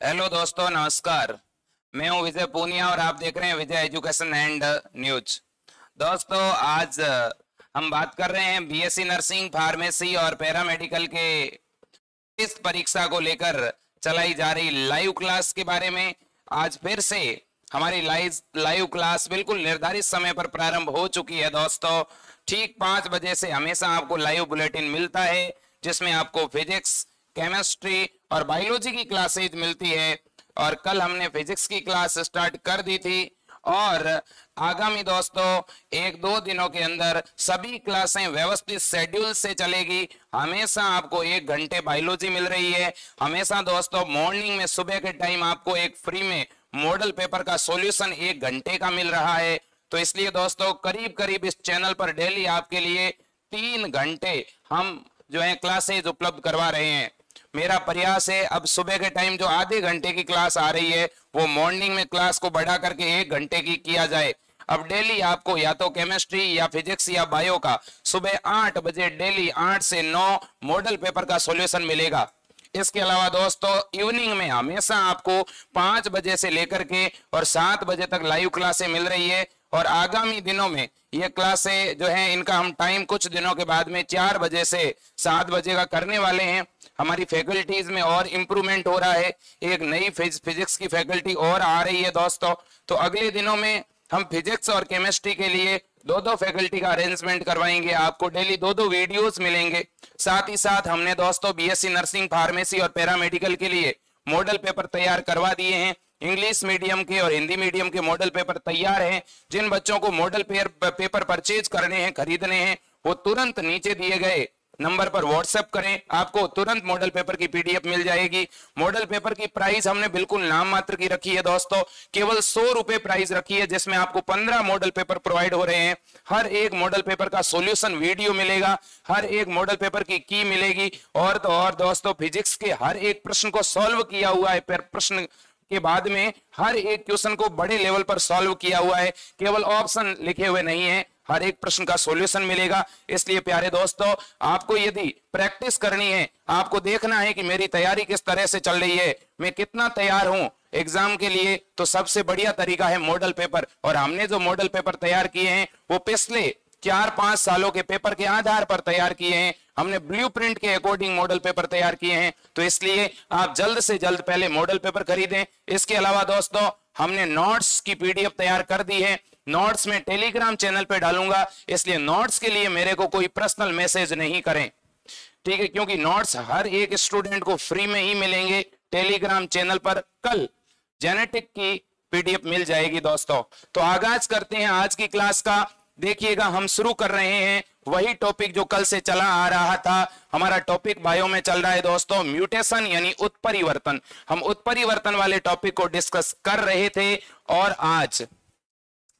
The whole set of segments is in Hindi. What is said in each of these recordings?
हेलो दोस्तों, नमस्कार। मैं हूं विजय पूनिया और आप देख रहे हैं विजय एजुकेशन एंड न्यूज। दोस्तों, आज हम बात कर रहे हैं बीएससी नर्सिंग, फार्मेसी और पैरामेडिकल के इस परीक्षा को लेकर चलाई जा रही लाइव क्लास के बारे में। आज फिर से हमारी लाइव क्लास बिल्कुल निर्धारित समय पर प्रारंभ हो चुकी है। दोस्तों, ठीक 5 बजे से हमेशा आपको लाइव बुलेटिन मिलता है, जिसमें आपको फिजिक्स, केमिस्ट्री और बायोलॉजी की क्लासेज मिलती है। और कल हमने फिजिक्स की क्लास स्टार्ट कर दी थी और आगामी दोस्तों 1-2 दिनों के अंदर सभी क्लासें व्यवस्थित शेड्यूल से चलेगी। हमेशा आपको 1 घंटे बायोलॉजी मिल रही है। हमेशा दोस्तों मॉर्निंग में सुबह के टाइम आपको एक फ्री में मॉडल पेपर का सॉल्यूशन 1 घंटे का मिल रहा है। तो इसलिए दोस्तों करीब करीब इस चैनल पर डेली आपके लिए 3 घंटे हम जो है क्लासेज उपलब्ध करवा रहे हैं। मेरा प्रयास है अब सुबह के टाइम जो आधे घंटे की क्लास आ रही है वो मॉर्निंग में क्लास को बढ़ा करके 1 घंटे की किया जाए। अब डेली आपको या तो केमिस्ट्री या फिजिक्स या बायो का सुबह 8 बजे डेली 8 से 9 मॉडल पेपर का सॉल्यूशन मिलेगा। इसके अलावा दोस्तों इवनिंग में हमेशा आपको 5 बजे से लेकर के और 7 बजे तक लाइव क्लासें मिल रही है। और आगामी दिनों में ये क्लासें जो हैं इनका हम टाइम कुछ दिनों के बाद में 4 बजे से 7 बजे का करने वाले हैं। हमारी फैकल्टीज में और इम्प्रूवमेंट हो रहा है, एक नई फिजिक्स की फैकल्टी और आ रही है दोस्तों। तो अगले दिनों में हम फिजिक्स और केमिस्ट्री के लिए 2-2 फैकल्टी का अरेंजमेंट करवाएंगे। आपको डेली 2-2 वीडियोस मिलेंगे। साथ ही साथ हमने दोस्तों बीएससी नर्सिंग, फार्मेसी और पैरामेडिकल के लिए मॉडल पेपर तैयार करवा दिए हैं। इंग्लिश मीडियम के और हिंदी मीडियम के मॉडल पेपर तैयार हैं। जिन बच्चों को मॉडल पेपर परचेज करने हैं, खरीदने हैं, वो तुरंत नीचे दिए गए नंबर पर व्हाट्सएप करें, आपको तुरंत मॉडल पेपर की पीडीएफ मिल जाएगी। मॉडल पेपर की प्राइस हमने बिल्कुल नाम मात्र की रखी है दोस्तों, केवल 100 रुपए प्राइस रखी है, जिसमें आपको 15 मॉडल पेपर प्रोवाइड हो रहे हैं। हर एक मॉडल पेपर का सॉल्यूशन वीडियो मिलेगा, हर एक मॉडल पेपर की की मिलेगी। और तो और दोस्तों फिजिक्स के हर एक प्रश्न को सॉल्व किया हुआ है, प्रश्न के बाद में हर एक क्वेश्चन को बड़े लेवल पर सॉल्व किया हुआ है, केवल ऑप्शन लिखे हुए नहीं है, हर एक प्रश्न का सॉल्यूशन मिलेगा। इसलिए प्यारे दोस्तों, आपको यदि प्रैक्टिस करनी है, आपको देखना है कि मेरी तैयारी किस तरह से चल रही है, मैं कितना तैयार हूं एग्जाम के लिए, तो सबसे बढ़िया तरीका है मॉडल पेपर। और हमने जो मॉडल पेपर तैयार किए हैं वो पिछले 4-5 सालों के पेपर के आधार पर तैयार किए हैं। हमने ब्लूप्रिंट के अकॉर्डिंग मॉडल पेपर तैयार किए हैं। तो इसलिए आप जल्द से जल्द पहले मॉडल पेपर खरीदें। इसके अलावा दोस्तों हमने नोट्स की पीडीएफ तैयार कर दी है। नोट्स में टेलीग्राम चैनल पे डालूंगा, इसलिए नोट्स के लिए मेरे को कोई पर्सनल मैसेज नहीं करें, ठीक है, क्योंकि नोट्स हर एक स्टूडेंट को फ्री में ही मिलेंगे। टेलीग्राम चैनल पर कल जेनेटिक की पीडीएफ मिल जाएगी दोस्तों। तो आगाज करते हैं आज की क्लास का। देखिएगा, हम शुरू कर रहे हैं वही टॉपिक जो कल से चला आ रहा था। हमारा टॉपिक बायो में चल रहा है दोस्तों, म्यूटेशन यानी उत्परिवर्तन। हम उत्परिवर्तन वाले टॉपिक को डिस्कस कर रहे थे और आज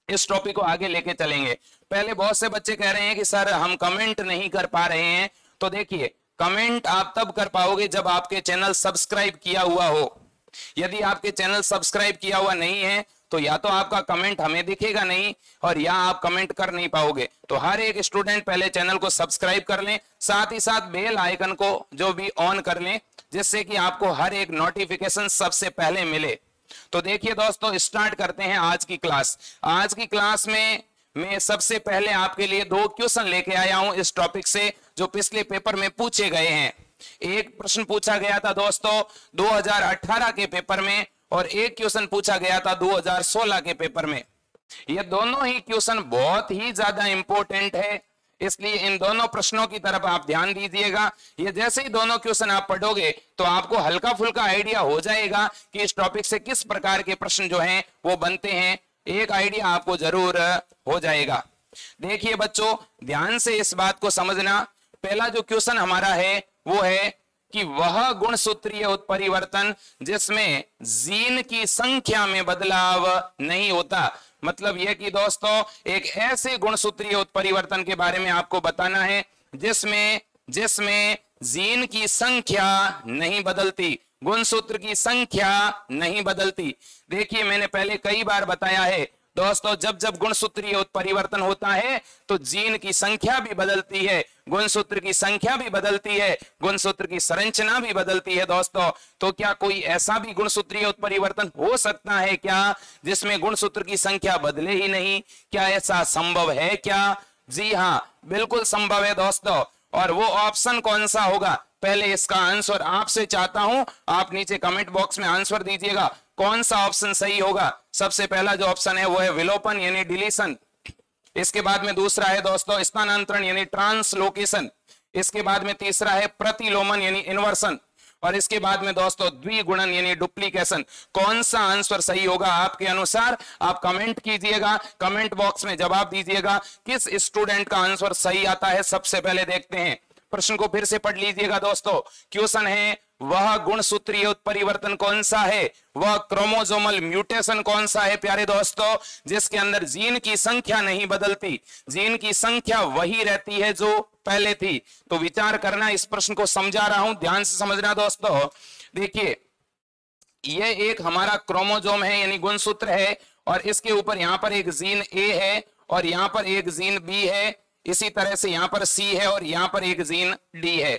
इस टॉपिक को आगे लेके चलेंगे। पहले बहुत से बच्चे कह रहे हैं कि सर हम कमेंट नहीं कर पा रहे हैं। तो देखिए, कमेंट आप तब कर पाओगे जब आपके चैनल सब्सक्राइब किया हुआ हो। यदि आपके चैनल सब्सक्राइब किया हुआ नहीं है तो या तो आपका कमेंट हमें दिखेगा नहीं और या आप कमेंट कर नहीं पाओगे। तो हर एक स्टूडेंट पहले चैनल को सब्सक्राइब कर लें, साथ ही साथ बेल आइकन को जो भी ऑन कर लें, जिससे कि आपको हर एक नोटिफिकेशन सबसे पहले मिले। तो देखिए दोस्तों, स्टार्ट करते हैं आज की क्लास। आज की क्लास में मैं सबसे पहले आपके लिए 2 क्वेश्चन लेके आया हूं इस टॉपिक से, जो पिछले पेपर में पूछे गए हैं। एक प्रश्न पूछा गया था दोस्तों 2018 के पेपर में और एक क्वेश्चन पूछा गया था 2016 के पेपर में। ये दोनों ही क्वेश्चन बहुत ही ज्यादा इंपॉर्टेंट है, इसलिए इन दोनों प्रश्नों की तरफ आप ध्यान दीजिएगा। ये जैसे ही दोनों क्वेश्चन आप पढ़ोगे तो आपको हल्का फुल्का आइडिया हो जाएगा कि इस टॉपिक से किस प्रकार के प्रश्न जो हैं वो बनते हैं। एक आइडिया आपको जरूर हो जाएगा। देखिए बच्चों, ध्यान से इस बात को समझना। पहला जो क्वेश्चन हमारा है वो है कि वह गुणसूत्रीय उत्परिवर्तन जिसमें जीन की संख्या में बदलाव नहीं होता। मतलब यह कि दोस्तों एक ऐसे गुणसूत्रीय उत्परिवर्तन के बारे में आपको बताना है जिसमें जीन की संख्या नहीं बदलती, गुणसूत्र की संख्या नहीं बदलती। देखिए, मैंने पहले कई बार बताया है दोस्तों जब जब गुणसूत्रीय उत्परिवर्तन होता है तो जीन की संख्या भी बदलती है, गुणसूत्र की संख्या भी बदलती है, गुणसूत्र की संरचना भी बदलती है दोस्तों। तो क्या कोई ऐसा भी गुणसूत्रीय उत्परिवर्तन हो सकता है क्या जिसमें गुणसूत्र की संख्या बदले ही नहीं? क्या ऐसा संभव है क्या? जी हाँ, बिल्कुल संभव है दोस्तों। और वो ऑप्शन कौन सा होगा? पहले इसका आंसर आपसे चाहता हूं, आप नीचे कमेंट बॉक्स में आंसर दीजिएगा कौन सा ऑप्शन सही होगा। सबसे पहला जो ऑप्शन है वो है विलोपन यानी डिलीशन। इसके बाद में दूसरा है दोस्तों स्थानांतरण यानी ट्रांसलोकेशन। इसके बाद में तीसरा है प्रतिलोमन यानी इन्वर्सन। और इसके बाद में दोस्तों द्विगुणन यानी डुप्लीकेशन। कौन सा आंसर सही होगा आपके अनुसार? आप कमेंट कीजिएगा, कमेंट बॉक्स में जवाब दीजिएगा किस स्टूडेंट का आंसर सही आता है। सबसे पहले देखते हैं, प्रश्न को फिर से पढ़ लीजिएगा दोस्तों। क्वेश्चन है वह गुणसूत्रीय उत्परिवर्तन कौन सा है, वह क्रोमोसोमल म्यूटेशन कौन सा है प्यारे दोस्तों, जिसके अंदर जीन की संख्या नहीं बदलती, जीन की संख्या वही रहती है जो पहले थी। तो विचार करना, इस प्रश्न को समझा रहा हूं, ध्यान से समझना दोस्तों। देखिए ये एक हमारा क्रोमोसोम है यानी गुणसूत्र है, और इसके ऊपर यहां पर एक जीन ए है और यहां पर एक जीन बी है, इसी तरह से यहां पर सी है और यहां पर एक जीन डी है।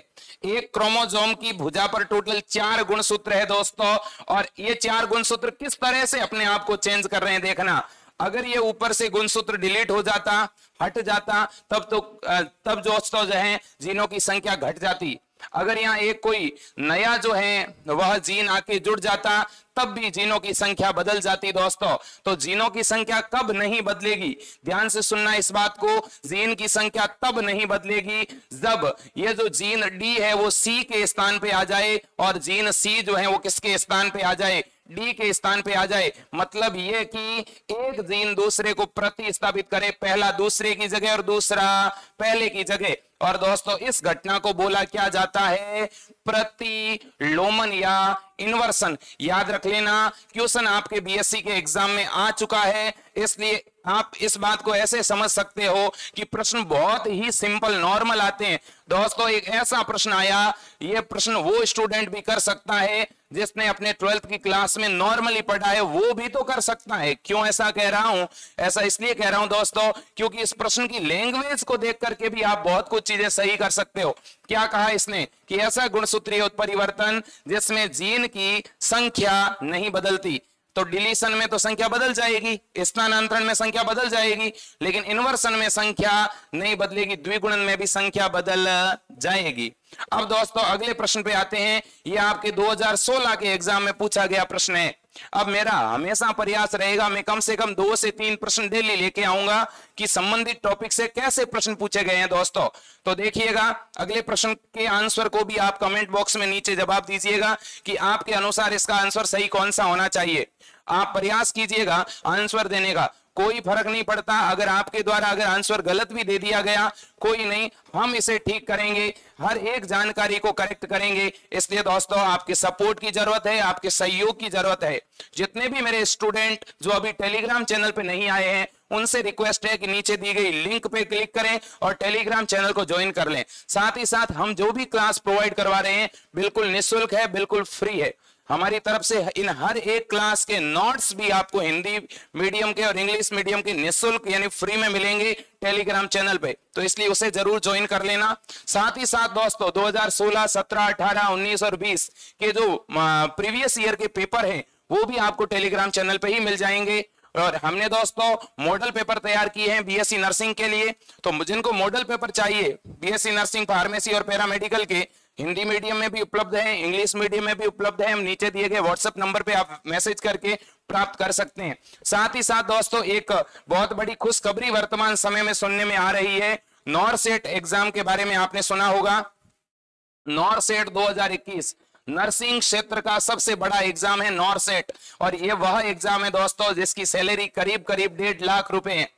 एक क्रोमोसोम की भुजा पर टोटल 4 गुणसूत्र है दोस्तों, और ये 4 गुणसूत्र किस तरह से अपने आप को चेंज कर रहे हैं देखना। अगर ये ऊपर से गुणसूत्र डिलीट हो जाता, हट जाता, तब दोस्तों जो है जीनों की संख्या घट जाती। अगर यहाँ एक कोई नया जो है वह जीन आके जुड़ जाता तब भी जीनों की संख्या बदल जाती दोस्तों। तो जीनों की संख्या कब नहीं बदलेगी, ध्यान से सुनना इस बात को, जीन की संख्या तब नहीं बदलेगी जब ये जो जीन डी है वो सी के स्थान पे आ जाए और जीन सी जो है वो किसके स्थान पे आ जाए, डी के स्थान पे आ जाए। मतलब ये कि एक जीन दूसरे को प्रतिस्थापित करे, पहला दूसरे की जगह और दूसरा पहले की जगह। और दोस्तों इस घटना को बोला क्या जाता है, प्रतिलोमन या इन्वर्सन। याद रख लेना, क्वेश्चन आपके बीएससी के एग्जाम में आ चुका है, इसलिए आप इस बात को ऐसे समझ सकते हो कि प्रश्न बहुत ही सिंपल नॉर्मल आते हैं दोस्तों। एक ऐसा प्रश्न आया, यह प्रश्न वो स्टूडेंट भी कर सकता है जिसने अपने 12th की क्लास में नॉर्मली पढ़ा है, वो भी तो कर सकता है। क्यों ऐसा कह रहा हूं? ऐसा इसलिए कह रहा हूं दोस्तों क्योंकि इस प्रश्न की लैंग्वेज को देख करके भी आप बहुत कुछ चीजें सही कर सकते हो। क्या कहा इसने कि ऐसा गुणसूत्रीय उत्परिवर्तन जिसमें जीन की संख्या नहीं बदलती। तो डिलीशन में तो संख्या बदल जाएगी, स्थानांतरण में संख्या बदल जाएगी, लेकिन इन्वर्सन में संख्या नहीं बदलेगी, द्विगुणन में भी संख्या बदल जाएगी। अब दोस्तों अगले प्रश्न पे आते हैं। यह आपके 2016 के एग्जाम में पूछा गया प्रश्न है। अब मेरा हमेशा प्रयास रहेगा, मैं कम से कम 2 से 3 प्रश्न डेली लेके आऊंगा कि संबंधित टॉपिक से कैसे प्रश्न पूछे गए हैं दोस्तों। तो देखिएगा, अगले प्रश्न के आंसर को भी आप कमेंट बॉक्स में नीचे जवाब दीजिएगा कि आपके अनुसार इसका आंसर सही कौन सा होना चाहिए। आप प्रयास कीजिएगा आंसर देने का, कोई फर्क नहीं पड़ता। अगर आपके द्वारा अगर आंसर गलत भी दे दिया गया कोई नहीं, हम इसे ठीक करेंगे, हर एक जानकारी को करेक्ट करेंगे। इसलिए दोस्तों आपके सपोर्ट की जरूरत है, आपके सहयोग की जरूरत है। जितने भी मेरे स्टूडेंट जो अभी टेलीग्राम चैनल पे नहीं आए हैं उनसे रिक्वेस्ट है कि नीचे दी गई लिंक पे क्लिक करें और टेलीग्राम चैनल को ज्वाइन कर लें। साथ ही साथ हम जो भी क्लास प्रोवाइड करवा रहे हैं बिल्कुल निःशुल्क है, बिल्कुल फ्री है। हमारी तरफ से इन हर एक क्लास के नोट्स भी आपको हिंदी मीडियम के और इंग्लिश मीडियम के निःशुल्क यानी फ्री में मिलेंगे टेलीग्राम चैनल पे, तो इसलिए उसे जरूर ज्वाइन कर लेना। साथ ही साथ दोस्तों 2016, 17, 18, 19 और 20 के जो प्रीवियस ईयर के पेपर हैं वो भी आपको टेलीग्राम चैनल पे ही मिल जाएंगे। और हमने दोस्तों मॉडल पेपर तैयार किए हैं बीएससी नर्सिंग के लिए। तो जिनको मॉडल पेपर चाहिए बीएससी नर्सिंग, फार्मेसी और पैरामेडिकल के, हिंदी मीडियम में भी उपलब्ध है, इंग्लिश मीडियम में भी उपलब्ध है। हम नीचे दिए गए व्हाट्सएप नंबर पे आप मैसेज करके प्राप्त कर सकते हैं। साथ ही साथ दोस्तों एक बहुत बड़ी खुशखबरी वर्तमान समय में सुनने में आ रही है। नॉरसेट एग्जाम के बारे में आपने सुना होगा। नॉरसेट 2021 नर्सिंग क्षेत्र का सबसे बड़ा एग्जाम है नॉरसेट, और ये वह एग्जाम है दोस्तों जिसकी सैलरी करीब करीब 1.5 लाख रुपए है।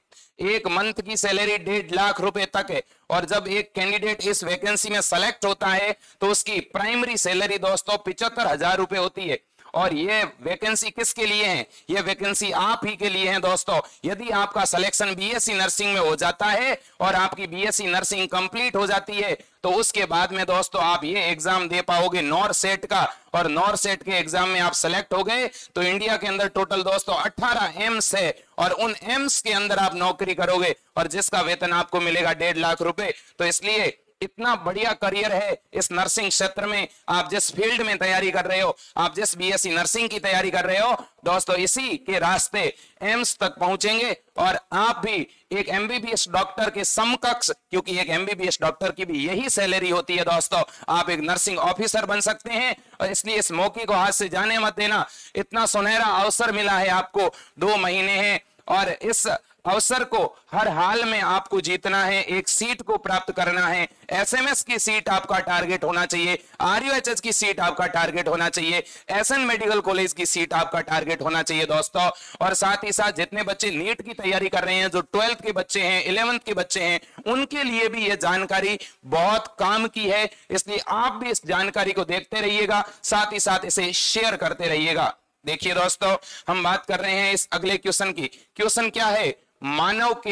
एक मंथ की सैलरी 1.5 लाख रुपए तक है। और जब एक कैंडिडेट इस वैकेंसी में सेलेक्ट होता है तो उसकी प्राइमरी सैलरी दोस्तों 75,000 रुपए होती है। और ये वैकेंसी किसके लिए है? ये वैकेंसी आप ही के लिए है दोस्तों। यदि आपका सिलेक्शन बीएससी नर्सिंग में हो जाता है और आपकी बीएससी नर्सिंग कंप्लीट हो जाती है तो उसके बाद में दोस्तों आप ये एग्जाम दे पाओगे नॉर सेट का, और नॉर सेट के एग्जाम में आप सेलेक्ट हो गए तो इंडिया के अंदर टोटल दोस्तों 18 एम्स है और उन एम्स के अंदर आप नौकरी करोगे और जिसका वेतन आपको मिलेगा 1.5 लाख रुपए। तो इसलिए इतना बढ़िया करियर है इस नर्सिंग क्षेत्र में। आप जिस फील्ड में तैयारी कर रहे हो, आप जिस बीएससी नर्सिंग की तैयारी कर रहे हो दोस्तों, इसी के रास्ते एम्स तक पहुंचेंगे और आप भी एक एमबीबीएस डॉक्टर के समकक्ष, क्योंकि एक एमबीबीएस डॉक्टर की भी यही सैलरी होती है दोस्तों, आप एक नर्सिंग ऑफिसर बन सकते हैं। और इसलिए इस मौके को हाथ से जाने मत देना। इतना सुनहरा अवसर मिला है आपको, 2 महीने हैं और इस अवसर को हर हाल में आपको जीतना है, एक सीट को प्राप्त करना है। एसएमएस की सीट आपका टारगेट होना चाहिए, आरयूएचएस की सीट आपका टारगेट होना चाहिए, एसएन मेडिकल कॉलेज की सीट आपका टारगेट होना चाहिए दोस्तों। और साथ ही साथ जितने बच्चे नीट की तैयारी कर रहे हैं, जो 12th के बच्चे हैं, 11th के बच्चे हैं, उनके लिए भी यह जानकारी बहुत काम की है। इसलिए आप भी इस जानकारी को देखते रहिएगा, साथ ही साथ इसे शेयर करते रहिएगा। देखिए दोस्तों, हम बात कर रहे हैं इस अगले क्वेश्चन की। क्वेश्चन क्या है? मानव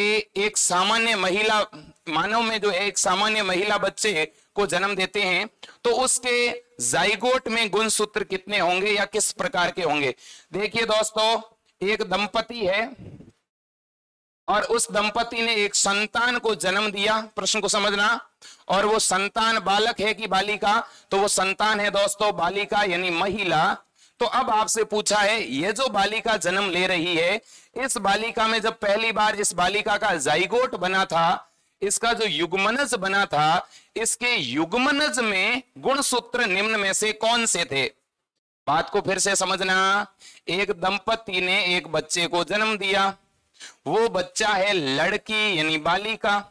में जो एक सामान्य महिला बच्चे को जन्म देते हैं तो उसके जाइगोट में गुणसूत्र कितने होंगे या किस प्रकार के होंगे? देखिए दोस्तों, एक दंपति है और उस दंपति ने एक संतान को जन्म दिया। प्रश्न को समझना। और वो संतान बालक है कि बालिका? तो वो संतान है दोस्तों, बालिका यानी महिला। तो अब आपसे पूछा है, ये जो बालिका जन्म ले रही है, इस बालिका में जब पहली बार इस बालिका का जाइगोट बना था, इसका जो युग्मनज बना था, इसके युग्मनज में गुणसूत्र निम्न में से कौन से थे? बात को फिर से समझना। एक दंपति ने एक बच्चे को जन्म दिया, वो बच्चा है लड़की यानी बालिका।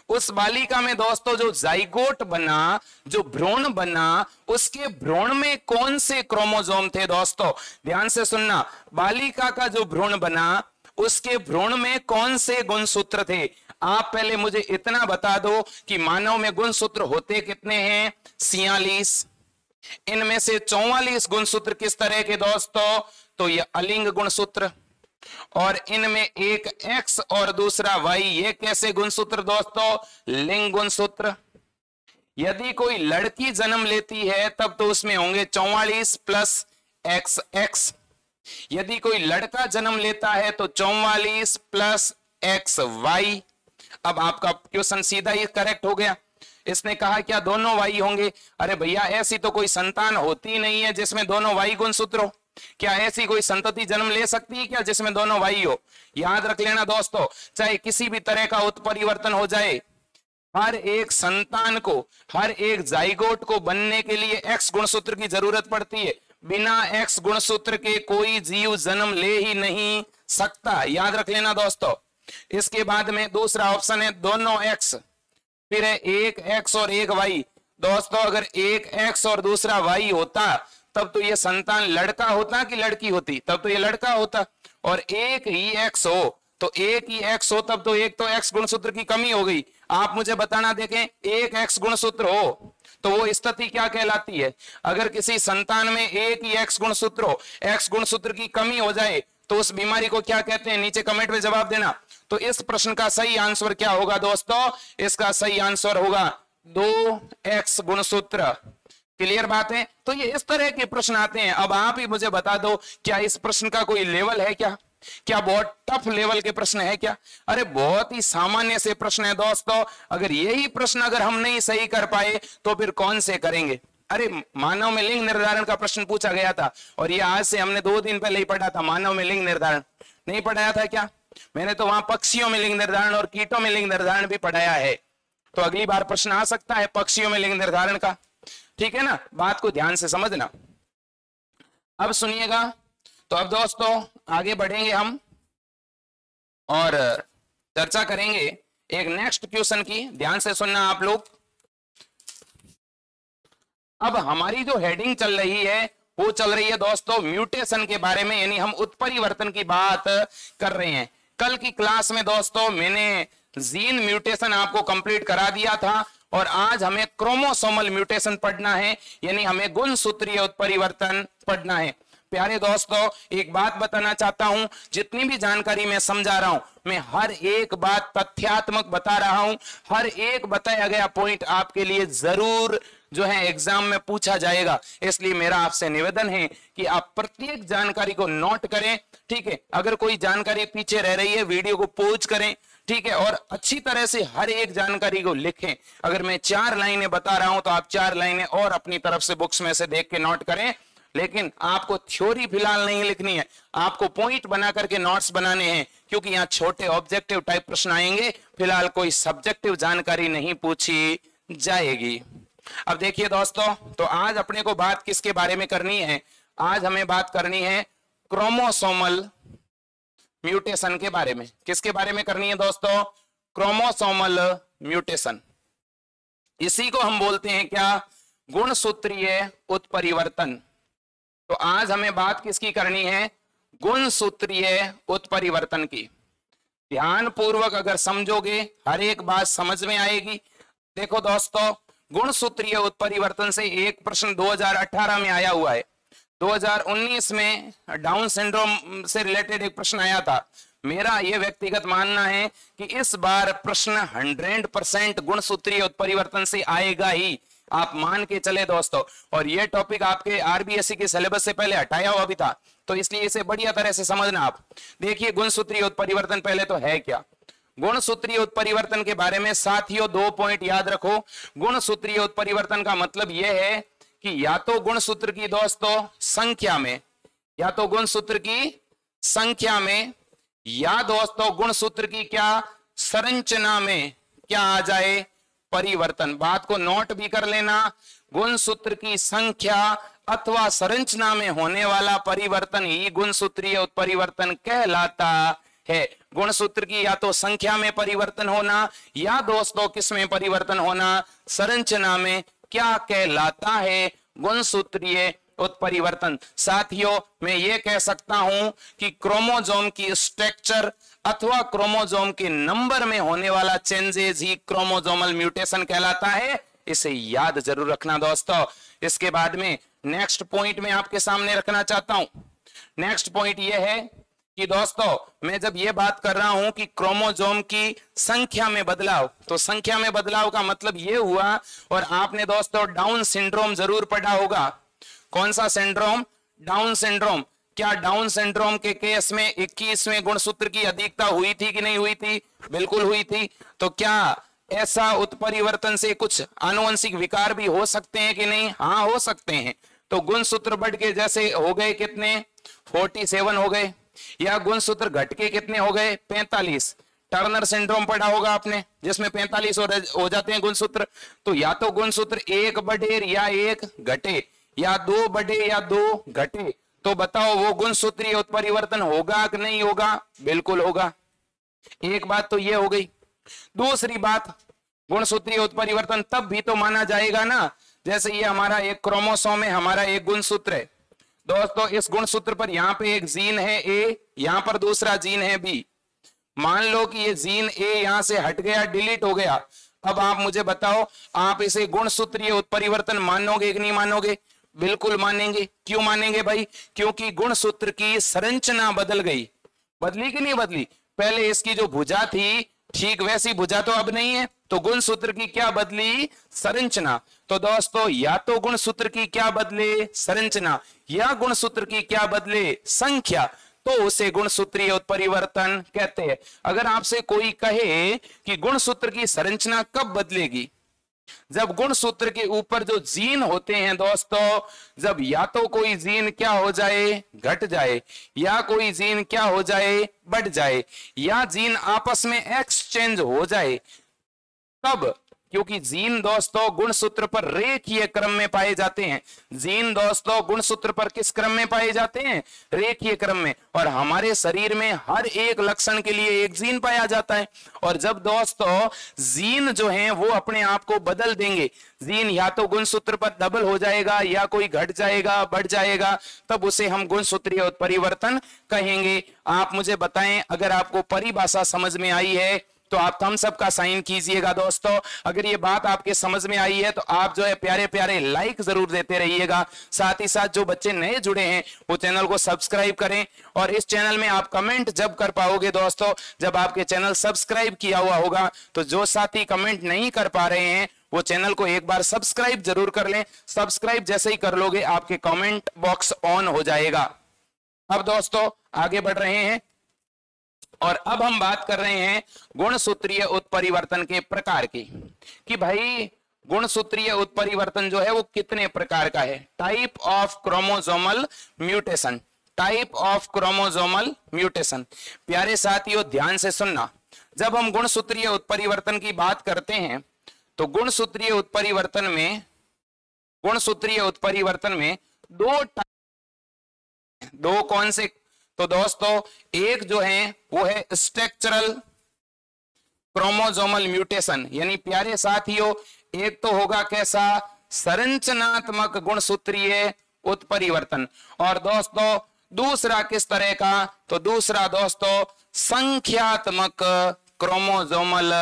उस बालिका में दोस्तों जो जाइगोट बना, जो भ्रूण बना, उसके भ्रूण में कौन से क्रोमोसोम थे? दोस्तों ध्यान से सुनना। बालिका का जो भ्रूण बना, उसके भ्रूण में कौन से गुणसूत्र थे? आप पहले मुझे इतना बता दो कि मानव में गुणसूत्र होते कितने हैं? 46। इनमें से 44 गुणसूत्र किस तरह के दोस्तों? तो ये अलिंग गुणसूत्र। और इनमें एक X और दूसरा Y, ये कैसे गुणसूत्र दोस्तों? लिंग गुणसूत्र। यदि कोई लड़की जन्म लेती है तब तो उसमें होंगे 44 प्लस XX। यदि कोई लड़का जन्म लेता है तो 44 प्लस XY। अब आपका क्वेश्चन सीधा ही करेक्ट हो गया। इसने कहा क्या दोनों Y होंगे? अरे भैया, ऐसी तो कोई संतान होती नहीं है जिसमें दोनों Y गुणसूत्र हो। क्या ऐसी कोई संतति जन्म ले सकती है क्या जिसमें दोनों Y हो? याद रख लेना दोस्तों, चाहे किसी भी तरह का उत्परिवर्तन हो जाए, हर एक संतान को, हर एक जाइगोट को बनने के लिए X गुणसूत्र की जरूरत पड़ती है। बिना X गुणसूत्र के कोई जीव जन्म ले ही नहीं सकता। याद रख लेना दोस्तों। इसके बाद में दूसरा ऑप्शन है दोनों X, फिर है एक X और एक Y। दोस्तों अगर एक X और दूसरा Y होता तब तो ये संतान लड़का होता कि लड़की होती? तब तो ये लड़का होता। और एक ही X हो तो एक ही X हो तब तो एक तो X गुणसूत्र की कमी हो गई। आप मुझे बताना देखें, एक X गुणसूत्र हो तो वो स्थिति क्या कहलाती है? अगर किसी संतान में एक ही X गुणसूत्र हो, X गुणसूत्र की कमी हो जाए तो उस बीमारी को क्या कहते हैं? नीचे कमेंट में जवाब देना। तो इस प्रश्न का सही आंसर क्या होगा दोस्तों? इसका सही आंसर होगा 2X गुणसूत्र। क्लियर बात है? तो ये इस तरह के प्रश्न आते हैं। अब आप ही मुझे बता दो, क्या इस प्रश्न का कोई लेवल है क्या? क्या बहुत टफ लेवल के प्रश्न है क्या? अरे बहुत ही सामान्य से प्रश्न है दोस्तों। अगर यही प्रश्न अगर हम नहीं सही कर पाए तो फिर कौन से करेंगे? अरे मानव में लिंग निर्धारण का प्रश्न पूछा गया था और ये आज से हमने 2 दिन पहले ही पढ़ा था। मानव में लिंग निर्धारण नहीं पढ़ाया था क्या? मैंने तो वहां पक्षियों में लिंग निर्धारण और कीटों में लिंग निर्धारण भी पढ़ाया है। तो अगली बार प्रश्न आ सकता है पक्षियों में लिंग निर्धारण का। ठीक है ना? बात को ध्यान से समझना। अब सुनिएगा। तो अब दोस्तों आगे बढ़ेंगे हम और चर्चा करेंगे एक नेक्स्ट क्वेश्चन की। ध्यान से सुनना आप लोग। अब हमारी जो हेडिंग चल रही है वो चल रही है दोस्तों म्यूटेशन के बारे में, यानी हम उत्परिवर्तन की बात कर रहे हैं। कल की क्लास में दोस्तों मैंने जीन म्यूटेशन आपको कंप्लीट करा दिया था और आज हमें क्रोमोसोमल म्यूटेशन पढ़ना है, यानी हमें गुणसूत्रीय उत्परिवर्तन पढ़ना है। प्यारे दोस्तों, एक बात बताना चाहता हूं, जितनी भी जानकारी मैं समझा रहा हूं, मैं हर एक बात तथ्यात्मक बता रहा हूं। हर एक बताया गया पॉइंट आपके लिए जरूर जो है एग्जाम में पूछा जाएगा। इसलिए मेरा आपसे निवेदन है कि आप प्रत्येक जानकारी को नोट करें, ठीक है। अगर कोई जानकारी पीछे रह रही है, वीडियो को पॉज करें, ठीक है, और अच्छी तरह से हर एक जानकारी को लिखें। अगर मैं 4 लाइनें बता रहा हूं तो आप 4 लाइनें और अपनी तरफ से बुक्स में से देख के नोट करें। लेकिन आपको थ्योरी फिलहाल नहीं लिखनी है, आपको पॉइंट बना करके नोट्स बनाने हैं, क्योंकि यहाँ छोटे ऑब्जेक्टिव टाइप प्रश्न आएंगे। फिलहाल कोई सब्जेक्टिव जानकारी नहीं पूछी जाएगी। अब देखिए दोस्तों, तो आज अपने को बात किसके बारे में करनी है? आज हमें बात करनी है क्रोमोसोमल म्यूटेशन के बारे में। किसके बारे में करनी है दोस्तों? Chromosomal mutation. इसी को हम बोलते हैं क्या? गुणसूत्रीय उत्परिवर्तन। तो आज हमें बात किसकी करनी है? गुणसूत्रीय उत्परिवर्तन की। ध्यान पूर्वक अगर समझोगे हर एक बात समझ में आएगी। देखो दोस्तों, गुणसूत्रीय उत्परिवर्तन से एक प्रश्न 2018 में आया हुआ है। 2019 में डाउन सिंड्रोम से रिलेटेड एक प्रश्न आया था। मेरा यह व्यक्तिगत मानना है कि इस बार प्रश्न 100% गुणसूत्रीय उत्परिवर्तन से आएगा ही, आप मान के चले दोस्तों। और यह टॉपिक आपके आरबीएससी के सिलेबस से पहले हटाया हुआ भी था, तो इसलिए इसे बढ़िया तरह से समझना आप। देखिए, गुणसूत्रीय उत्परिवर्तन पहले तो है क्या? गुणसूत्रीय उत्परिवर्तन के बारे में साथियों 2 पॉइंट याद रखो। गुणसूत्रीय उत्परिवर्तन का मतलब यह है कि या तो गुणसूत्र की दोस्तों संख्या में, या तो गुणसूत्र की संख्या में, या दोस्तों गुणसूत्र की क्या संरचना में क्या आ जाए? परिवर्तन। बात को नोट भी कर लेना, गुणसूत्र की संख्या अथवा संरचना में होने वाला परिवर्तन ही गुणसूत्रीय उत्परिवर्तन कहलाता है। गुणसूत्र की या तो संख्या में परिवर्तन होना, या दोस्तों किस में परिवर्तन होना? संरचना में। क्या कहलाता है? गुणसूत्रीय उत्परिवर्तन। साथियों, मैं ये कह सकता हूं कि क्रोमोसोम की स्ट्रक्चर अथवा क्रोमोसोम के नंबर में होने वाला चेंजेस ही क्रोमोसोमल म्यूटेशन कहलाता है। इसे याद जरूर रखना दोस्तों। इसके बाद में नेक्स्ट पॉइंट में आपके सामने रखना चाहता हूं। नेक्स्ट पॉइंट यह है कि दोस्तों, मैं जब ये बात कर रहा हूं कि क्रोमोसोम की संख्या में बदलाव, तो संख्या में बदलाव का मतलब ये हुआ, और आपने दोस्तों डाउन सिंड्रोम जरूर पढ़ा होगा। कौन सा सिंड्रोम? Down syndrome. क्या डाउन सिंड्रोम के केस में 21वें गुणसूत्र की अधिकता हुई थी कि नहीं हुई थी? बिल्कुल हुई थी। तो क्या ऐसा उत्परिवर्तन से कुछ आनुवंशिक विकार भी हो सकते हैं कि नहीं? हाँ, हो सकते हैं। तो गुणसूत्र बढ़ के जैसे हो गए कितने? 47 हो गए। या गुणसूत्र घट के कितने हो गए? 45। टर्नर सिंड्रोम पढ़ा होगा आपने, जिसमें 45 हो जाते हैं गुणसूत्र। तो या तो गुणसूत्र 1 बढ़े या 1 घटे, या 2 बढ़े या 2 घटे। तो बताओ वो गुणसूत्रीय उत्परिवर्तन होगा कि नहीं होगा? बिल्कुल होगा। एक बात तो ये हो गई। दूसरी बात, गुणसूत्रीय उत्परिवर्तन तब भी तो माना जाएगा ना, जैसे ये हमारा एक क्रोमोसोम है, हमारा एक गुणसूत्र है दोस्तों। इस गुणसूत्र पर यहाँ पे एक जीन है ए, यहाँ पर दूसरा जीन है बी। मान लो कि ये जीन ए यहां से हट गया, डिलीट हो गया। अब आप मुझे बताओ, आप इसे गुणसूत्रीय उत्परिवर्तन मानोगे कि नहीं मानोगे? बिल्कुल मानेंगे। क्यों मानेंगे भाई? क्योंकि गुणसूत्र की संरचना बदल गई। बदली कि नहीं बदली? पहले इसकी जो भुजा थी, ठीक वैसी भुजा तो अब नहीं है। तो गुणसूत्र की क्या बदली? संरचना। तो दोस्तों, या तो गुणसूत्र की क्या बदले? संरचना, या गुणसूत्र की क्या बदले? संख्या। तो उसे गुणसूत्रीय उत्परिवर्तन कहते हैं। अगर आपसे कोई कहे कि गुणसूत्र की संरचना कब बदलेगी? जब गुणसूत्र के ऊपर जो जीन होते हैं दोस्तों, जब या तो कोई जीन क्या हो जाए? घट जाए, या कोई जीन क्या हो जाए? बढ़ जाए, या जीन आपस में एक्सचेंज हो जाए, तब। क्योंकि जीन दोस्तों गुणसूत्र पर रेखीय क्रम में पाए जाते हैं। जीन दोस्तों गुणसूत्र पर किस क्रम में पाए जाते हैं? रेखीय क्रम में। और हमारे शरीर में हर एक लक्षण के लिए एक जीन पाया जाता है। और जब दोस्तों जीन जो हैं वो अपने आप को बदल देंगे, जीन या तो गुणसूत्र पर डबल हो जाएगा, या कोई घट जाएगा, बढ़ जाएगा, तब उसे हम गुणसूत्रीय उत्परिवर्तन कहेंगे। आप मुझे बताएं, अगर आपको परिभाषा समझ में आई है तो आप थम्स अप का साइन कीजिएगा दोस्तों। अगर ये बात आपके समझ में आई है तो आप जो है प्यारे प्यारे लाइक जरूर देते रहिएगा। साथ ही साथ जो बच्चे नए जुड़े हैं वो चैनल को सब्सक्राइब करें। और इस चैनल में आप कमेंट जब कर पाओगे दोस्तों, जब आपके चैनल सब्सक्राइब किया हुआ होगा। तो जो साथी कमेंट नहीं कर पा रहे हैं वो चैनल को एक बार सब्सक्राइब जरूर कर लें। सब्सक्राइब जैसे ही कर लोगे आपके कमेंट बॉक्स ऑन हो जाएगा। अब दोस्तों आगे बढ़ रहे हैं और अब हम बात कर रहे हैं गुणसूत्रीय उत्परिवर्तन के प्रकार की, कि भाई गुणसूत्रीय उत्परिवर्तन जो है वो कितने प्रकार का है। Type of chromosomal mutation, type of chromosomal mutation. प्यारे साथियों ध्यान से सुनना, जब हम गुणसूत्रीय उत्परिवर्तन की बात करते हैं तो गुणसूत्रीय उत्परिवर्तन में दो कौन से, तो दोस्तों एक जो है वो है स्ट्रक्चरल क्रोमोसोमल म्यूटेशन, यानी प्यारे साथियों एक तो होगा कैसा, संरचनात्मक गुणसूत्रीय उत्परिवर्तन। और दोस्तों दूसरा किस तरह का, तो दूसरा दोस्तों संख्यात्मक क्रोमोसोमल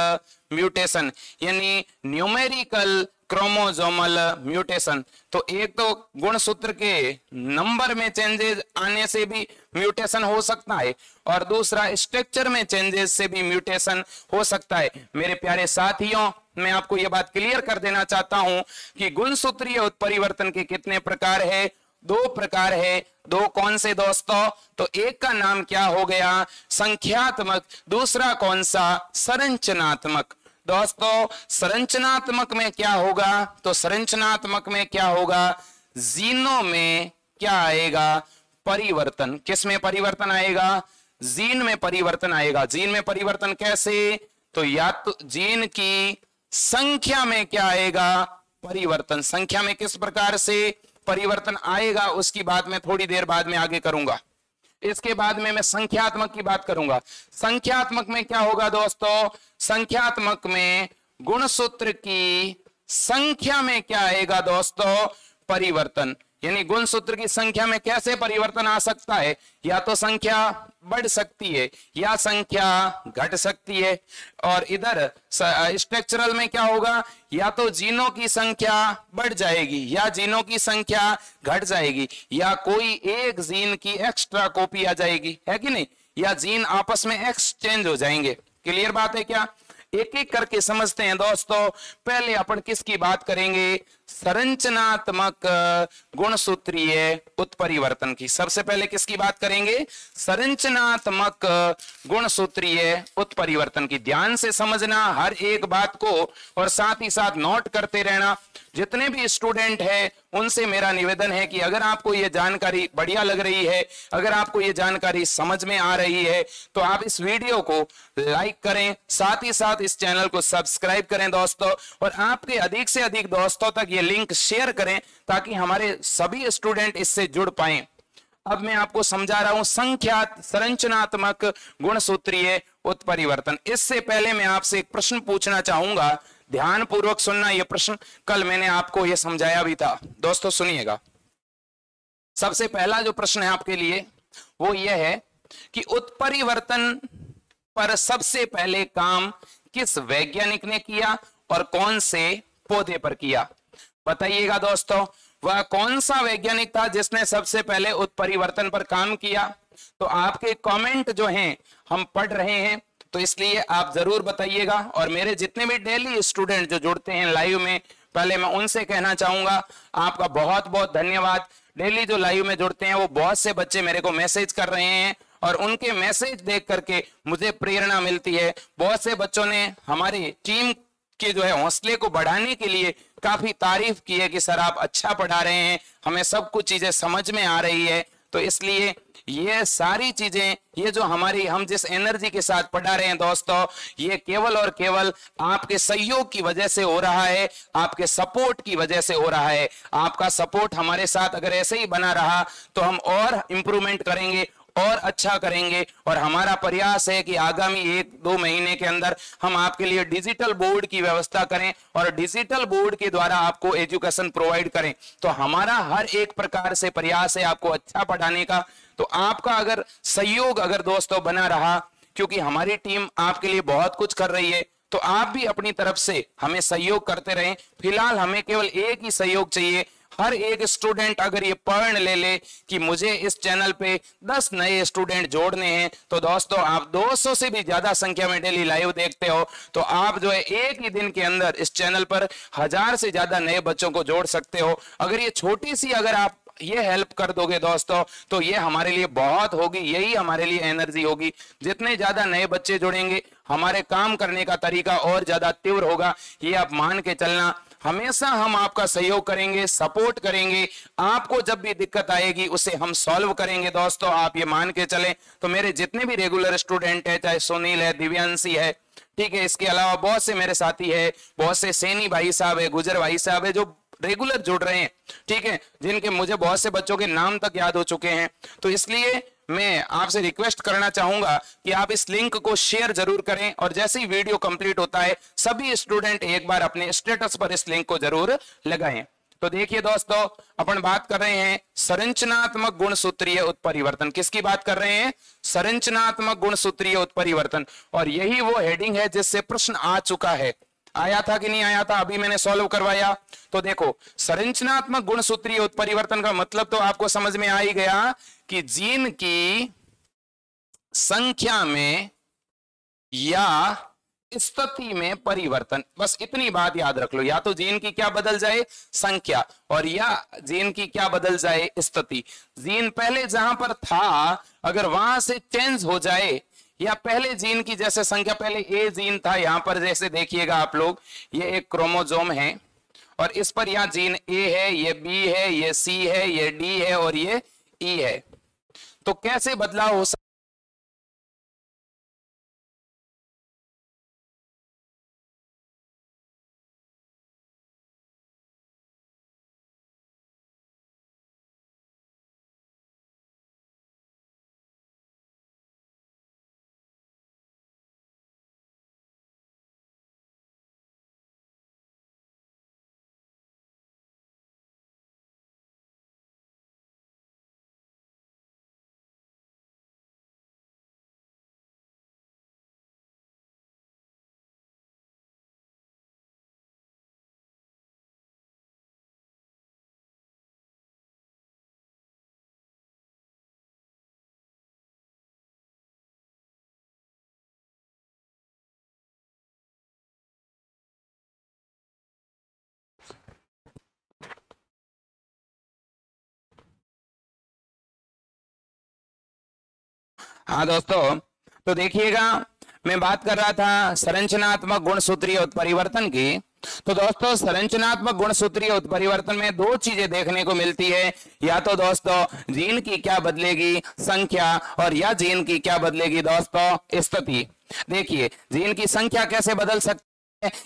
म्यूटेशन, यानी न्यूमेरिकल क्रोमोसोमल म्यूटेशन। तो एक तो गुणसूत्र के नंबर में चेंजेस आने से भी म्यूटेशन हो सकता है और दूसरा स्ट्रक्चर में चेंजेस से भी म्यूटेशन हो सकता है। मेरे प्यारे साथियों मैं आपको यह बात क्लियर कर देना चाहता हूं कि गुणसूत्रीय उत्परिवर्तन के कितने प्रकार है, दो प्रकार है। दो कौन से दोस्तों, तो एक का नाम क्या हो गया संख्यात्मक, दूसरा कौन सा संरचनात्मक। दोस्तों संरचनात्मक में क्या होगा, तो संरचनात्मक में क्या होगा, जीनों में क्या आएगा परिवर्तन। किस में परिवर्तन आएगा, जीन में परिवर्तन आएगा। जीन में परिवर्तन कैसे, तो या तो जीन की संख्या में क्या आएगा परिवर्तन। संख्या में किस प्रकार से परिवर्तन आएगा उसकी बात मैं थोड़ी देर बाद में आगे करूंगा। इसके बाद में मैं संख्यात्मक की बात करूंगा। संख्यात्मक में क्या होगा दोस्तों, संख्यात्मक में गुणसूत्र की संख्या में क्या आएगा दोस्तों परिवर्तन, यानी गुणसूत्र की संख्या में कैसे परिवर्तन आ सकता है, या तो संख्या बढ़ सकती है या संख्या घट सकती है। और इधर स्ट्रक्चरल में क्या होगा, या तो जीनों की संख्या बढ़ जाएगी या जीनों की संख्या घट जाएगी, या कोई एक जीन की एक्स्ट्रा कॉपी आ जाएगी, है कि नहीं, या जीन आपस में एक्सचेंज हो जाएंगे। क्लियर बात है क्या, एक एक करके समझते हैं दोस्तों। पहले अपन किसकी बात करेंगे, संरचनात्मक गुणसूत्रीय उत्परिवर्तन की। सबसे पहले किसकी बात करेंगे, संरचनात्मक गुणसूत्रीय उत्परिवर्तन की। ध्यान से समझना हर एक बात को और साथ ही साथ नोट करते रहना। जितने भी स्टूडेंट हैं उनसे मेरा निवेदन है कि अगर आपको ये जानकारी बढ़िया लग रही है, अगर आपको ये जानकारी समझ में आ रही है तो आप इस वीडियो को लाइक करें, साथ ही साथ इस चैनल को सब्सक्राइब करें दोस्तों, और आपके अधिक से अधिक दोस्तों तक ये लिंक शेयर करें ताकि हमारे सभी स्टूडेंट इससे जुड़ पाएं। अब मैं आपको समझा रहा हूं संरचनात्मक गुणसूत्रीय उत्परिवर्तन। इससे पहले मैं आपसे एक प्रश्न पूछना चाहूंगा, ध्यान पूर्वक सुनना। यह प्रश्न कल मैंने आपको यह समझाया भी था दोस्तों, सुनिएगा। सबसे पहला जो प्रश्न है आपके लिए वो यह है कि उत्परिवर्तन पर सबसे पहले काम किस वैज्ञानिक ने किया और कौन से पौधे पर किया। बताइएगा दोस्तों, वह कौन सा वैज्ञानिक था जिसने सबसे पहले उत्परिवर्तन पर काम किया। तो आपके कमेंट जो हैं हम पढ़ रहे हैं, तो इसलिए आप जरूर बताइएगा। और मेरे जितने भी डेली स्टूडेंट जो जुड़ते हैं लाइव में, पहले मैं उनसे कहना चाहूंगा आपका बहुत बहुत धन्यवाद। डेली जो लाइव में जुड़ते हैं वो बहुत से बच्चे मेरे को मैसेज कर रहे हैं और उनके मैसेज देख करके मुझे प्रेरणा मिलती है। बहुत से बच्चों ने हमारी टीम के जो है हौसले को बढ़ाने के लिए काफी तारीफ की है कि सर आप अच्छा पढ़ा रहे हैं, हमें सब कुछ चीजें समझ में आ रही है। तो इसलिए ये सारी चीजें, ये जो हम जिस एनर्जी के साथ पढ़ा रहे हैं दोस्तों, ये केवल और केवल आपके सहयोग की वजह से हो रहा है, आपके सपोर्ट की वजह से हो रहा है। आपका सपोर्ट हमारे साथ अगर ऐसे ही बना रहा तो हम और इंप्रूवमेंट करेंगे और अच्छा करेंगे। और हमारा प्रयास है कि आगामी 1-2 महीने के अंदर हम आपके लिए डिजिटल बोर्ड की व्यवस्था करें और डिजिटल बोर्ड के द्वारा आपको एजुकेशन प्रोवाइड करें। तो हमारा हर एक प्रकार से प्रयास है आपको अच्छा पढ़ाने का। तो आपका अगर सहयोग अगर दोस्तों बना रहा, क्योंकि हमारी टीम आपके लिए बहुत कुछ कर रही है, तो आप भी अपनी तरफ से हमें सहयोग करते रहें। फिलहाल हमें केवल एक ही सहयोग चाहिए। हर एक स्टूडेंट अगर ये प्रण ले ले कि मुझे इस चैनल पे 10 नए स्टूडेंट जोड़ने हैं, तो दोस्तों आप 200 से भी ज्यादा संख्या में डेली लाइव देखते हो, तो आप जो है एक ही दिन के अंदर इस चैनल पर 1000 से ज्यादा नए बच्चों को जोड़ सकते हो। अगर ये छोटी सी अगर आप ये हेल्प कर दोगे दोस्तों, तो ये हमारे लिए बहुत होगी, यही हमारे लिए एनर्जी होगी। जितने ज्यादा नए बच्चे जुड़ेंगे, हमारे काम करने का तरीका और ज्यादा तीव्र होगा। ये आप मान के चलना। हमेशा हम आपका सहयोग करेंगे, सपोर्ट करेंगे। आपको जब भी दिक्कत आएगी उसे हम सॉल्व करेंगे दोस्तों, आप ये मान के चलें। तो मेरे जितने भी रेगुलर स्टूडेंट है, चाहे सुनील है, दिव्यांशी है, ठीक है, इसके अलावा बहुत से मेरे साथी है, बहुत से सैनी भाई साहब है, गुजर भाई साहब है, जो रेगुलर जुड़ रहे हैं, ठीक है, जिनके मुझे बहुत से बच्चों के नाम तक याद हो चुके हैं। तो इसलिए मैं आपसे रिक्वेस्ट करना चाहूंगा कि आप इस लिंक को शेयर जरूर करें, और जैसे ही वीडियो कंप्लीट होता है सभी स्टूडेंट एक बार अपने स्टेटस पर इस लिंक को जरूर लगाएं। तो देखिए दोस्तों, अपन बात कर रहे हैं संरचनात्मक गुणसूत्रीय उत्परिवर्तन। किसकी बात कर रहे हैं? संरचनात्मक गुणसूत्रीय उत्परिवर्तन। और यही वो हेडिंग है जिससे प्रश्न आ चुका है। आया था कि नहीं आया था? अभी मैंने सॉल्व करवाया। तो देखो, संरचनात्मक गुणसूत्रीय उत्परिवर्तन का मतलब तो आपको समझ में आ ही गया कि जीन की संख्या में या स्थिति में परिवर्तन। बस इतनी बात याद रख लो, या तो जीन की क्या बदल जाए? संख्या, और या जीन की क्या बदल जाए? स्थिति। जीन पहले जहां पर था अगर वहां से चेंज हो जाए, या पहले जीन की जैसे संख्या, पहले ए जीन था, यहां पर जैसे देखिएगा आप लोग, ये एक क्रोमोसोम है और इस पर यहाँ जीन ए है, ये बी है, ये सी है, ये डी है और ये ई है। तो कैसे बदलाव हो सकता? हाँ दोस्तों, तो देखिएगा, मैं बात कर रहा था संरचनात्मक गुणसूत्रीय उत्परिवर्तन की। तो दोस्तों, संरचनात्मक गुणसूत्रीय उत्परिवर्तन में दो चीजें देखने को मिलती है। या तो दोस्तों जीन की क्या बदलेगी? संख्या, और या जीन की क्या बदलेगी दोस्तों? स्थिति। देखिए, जीन की संख्या कैसे बदल सकती है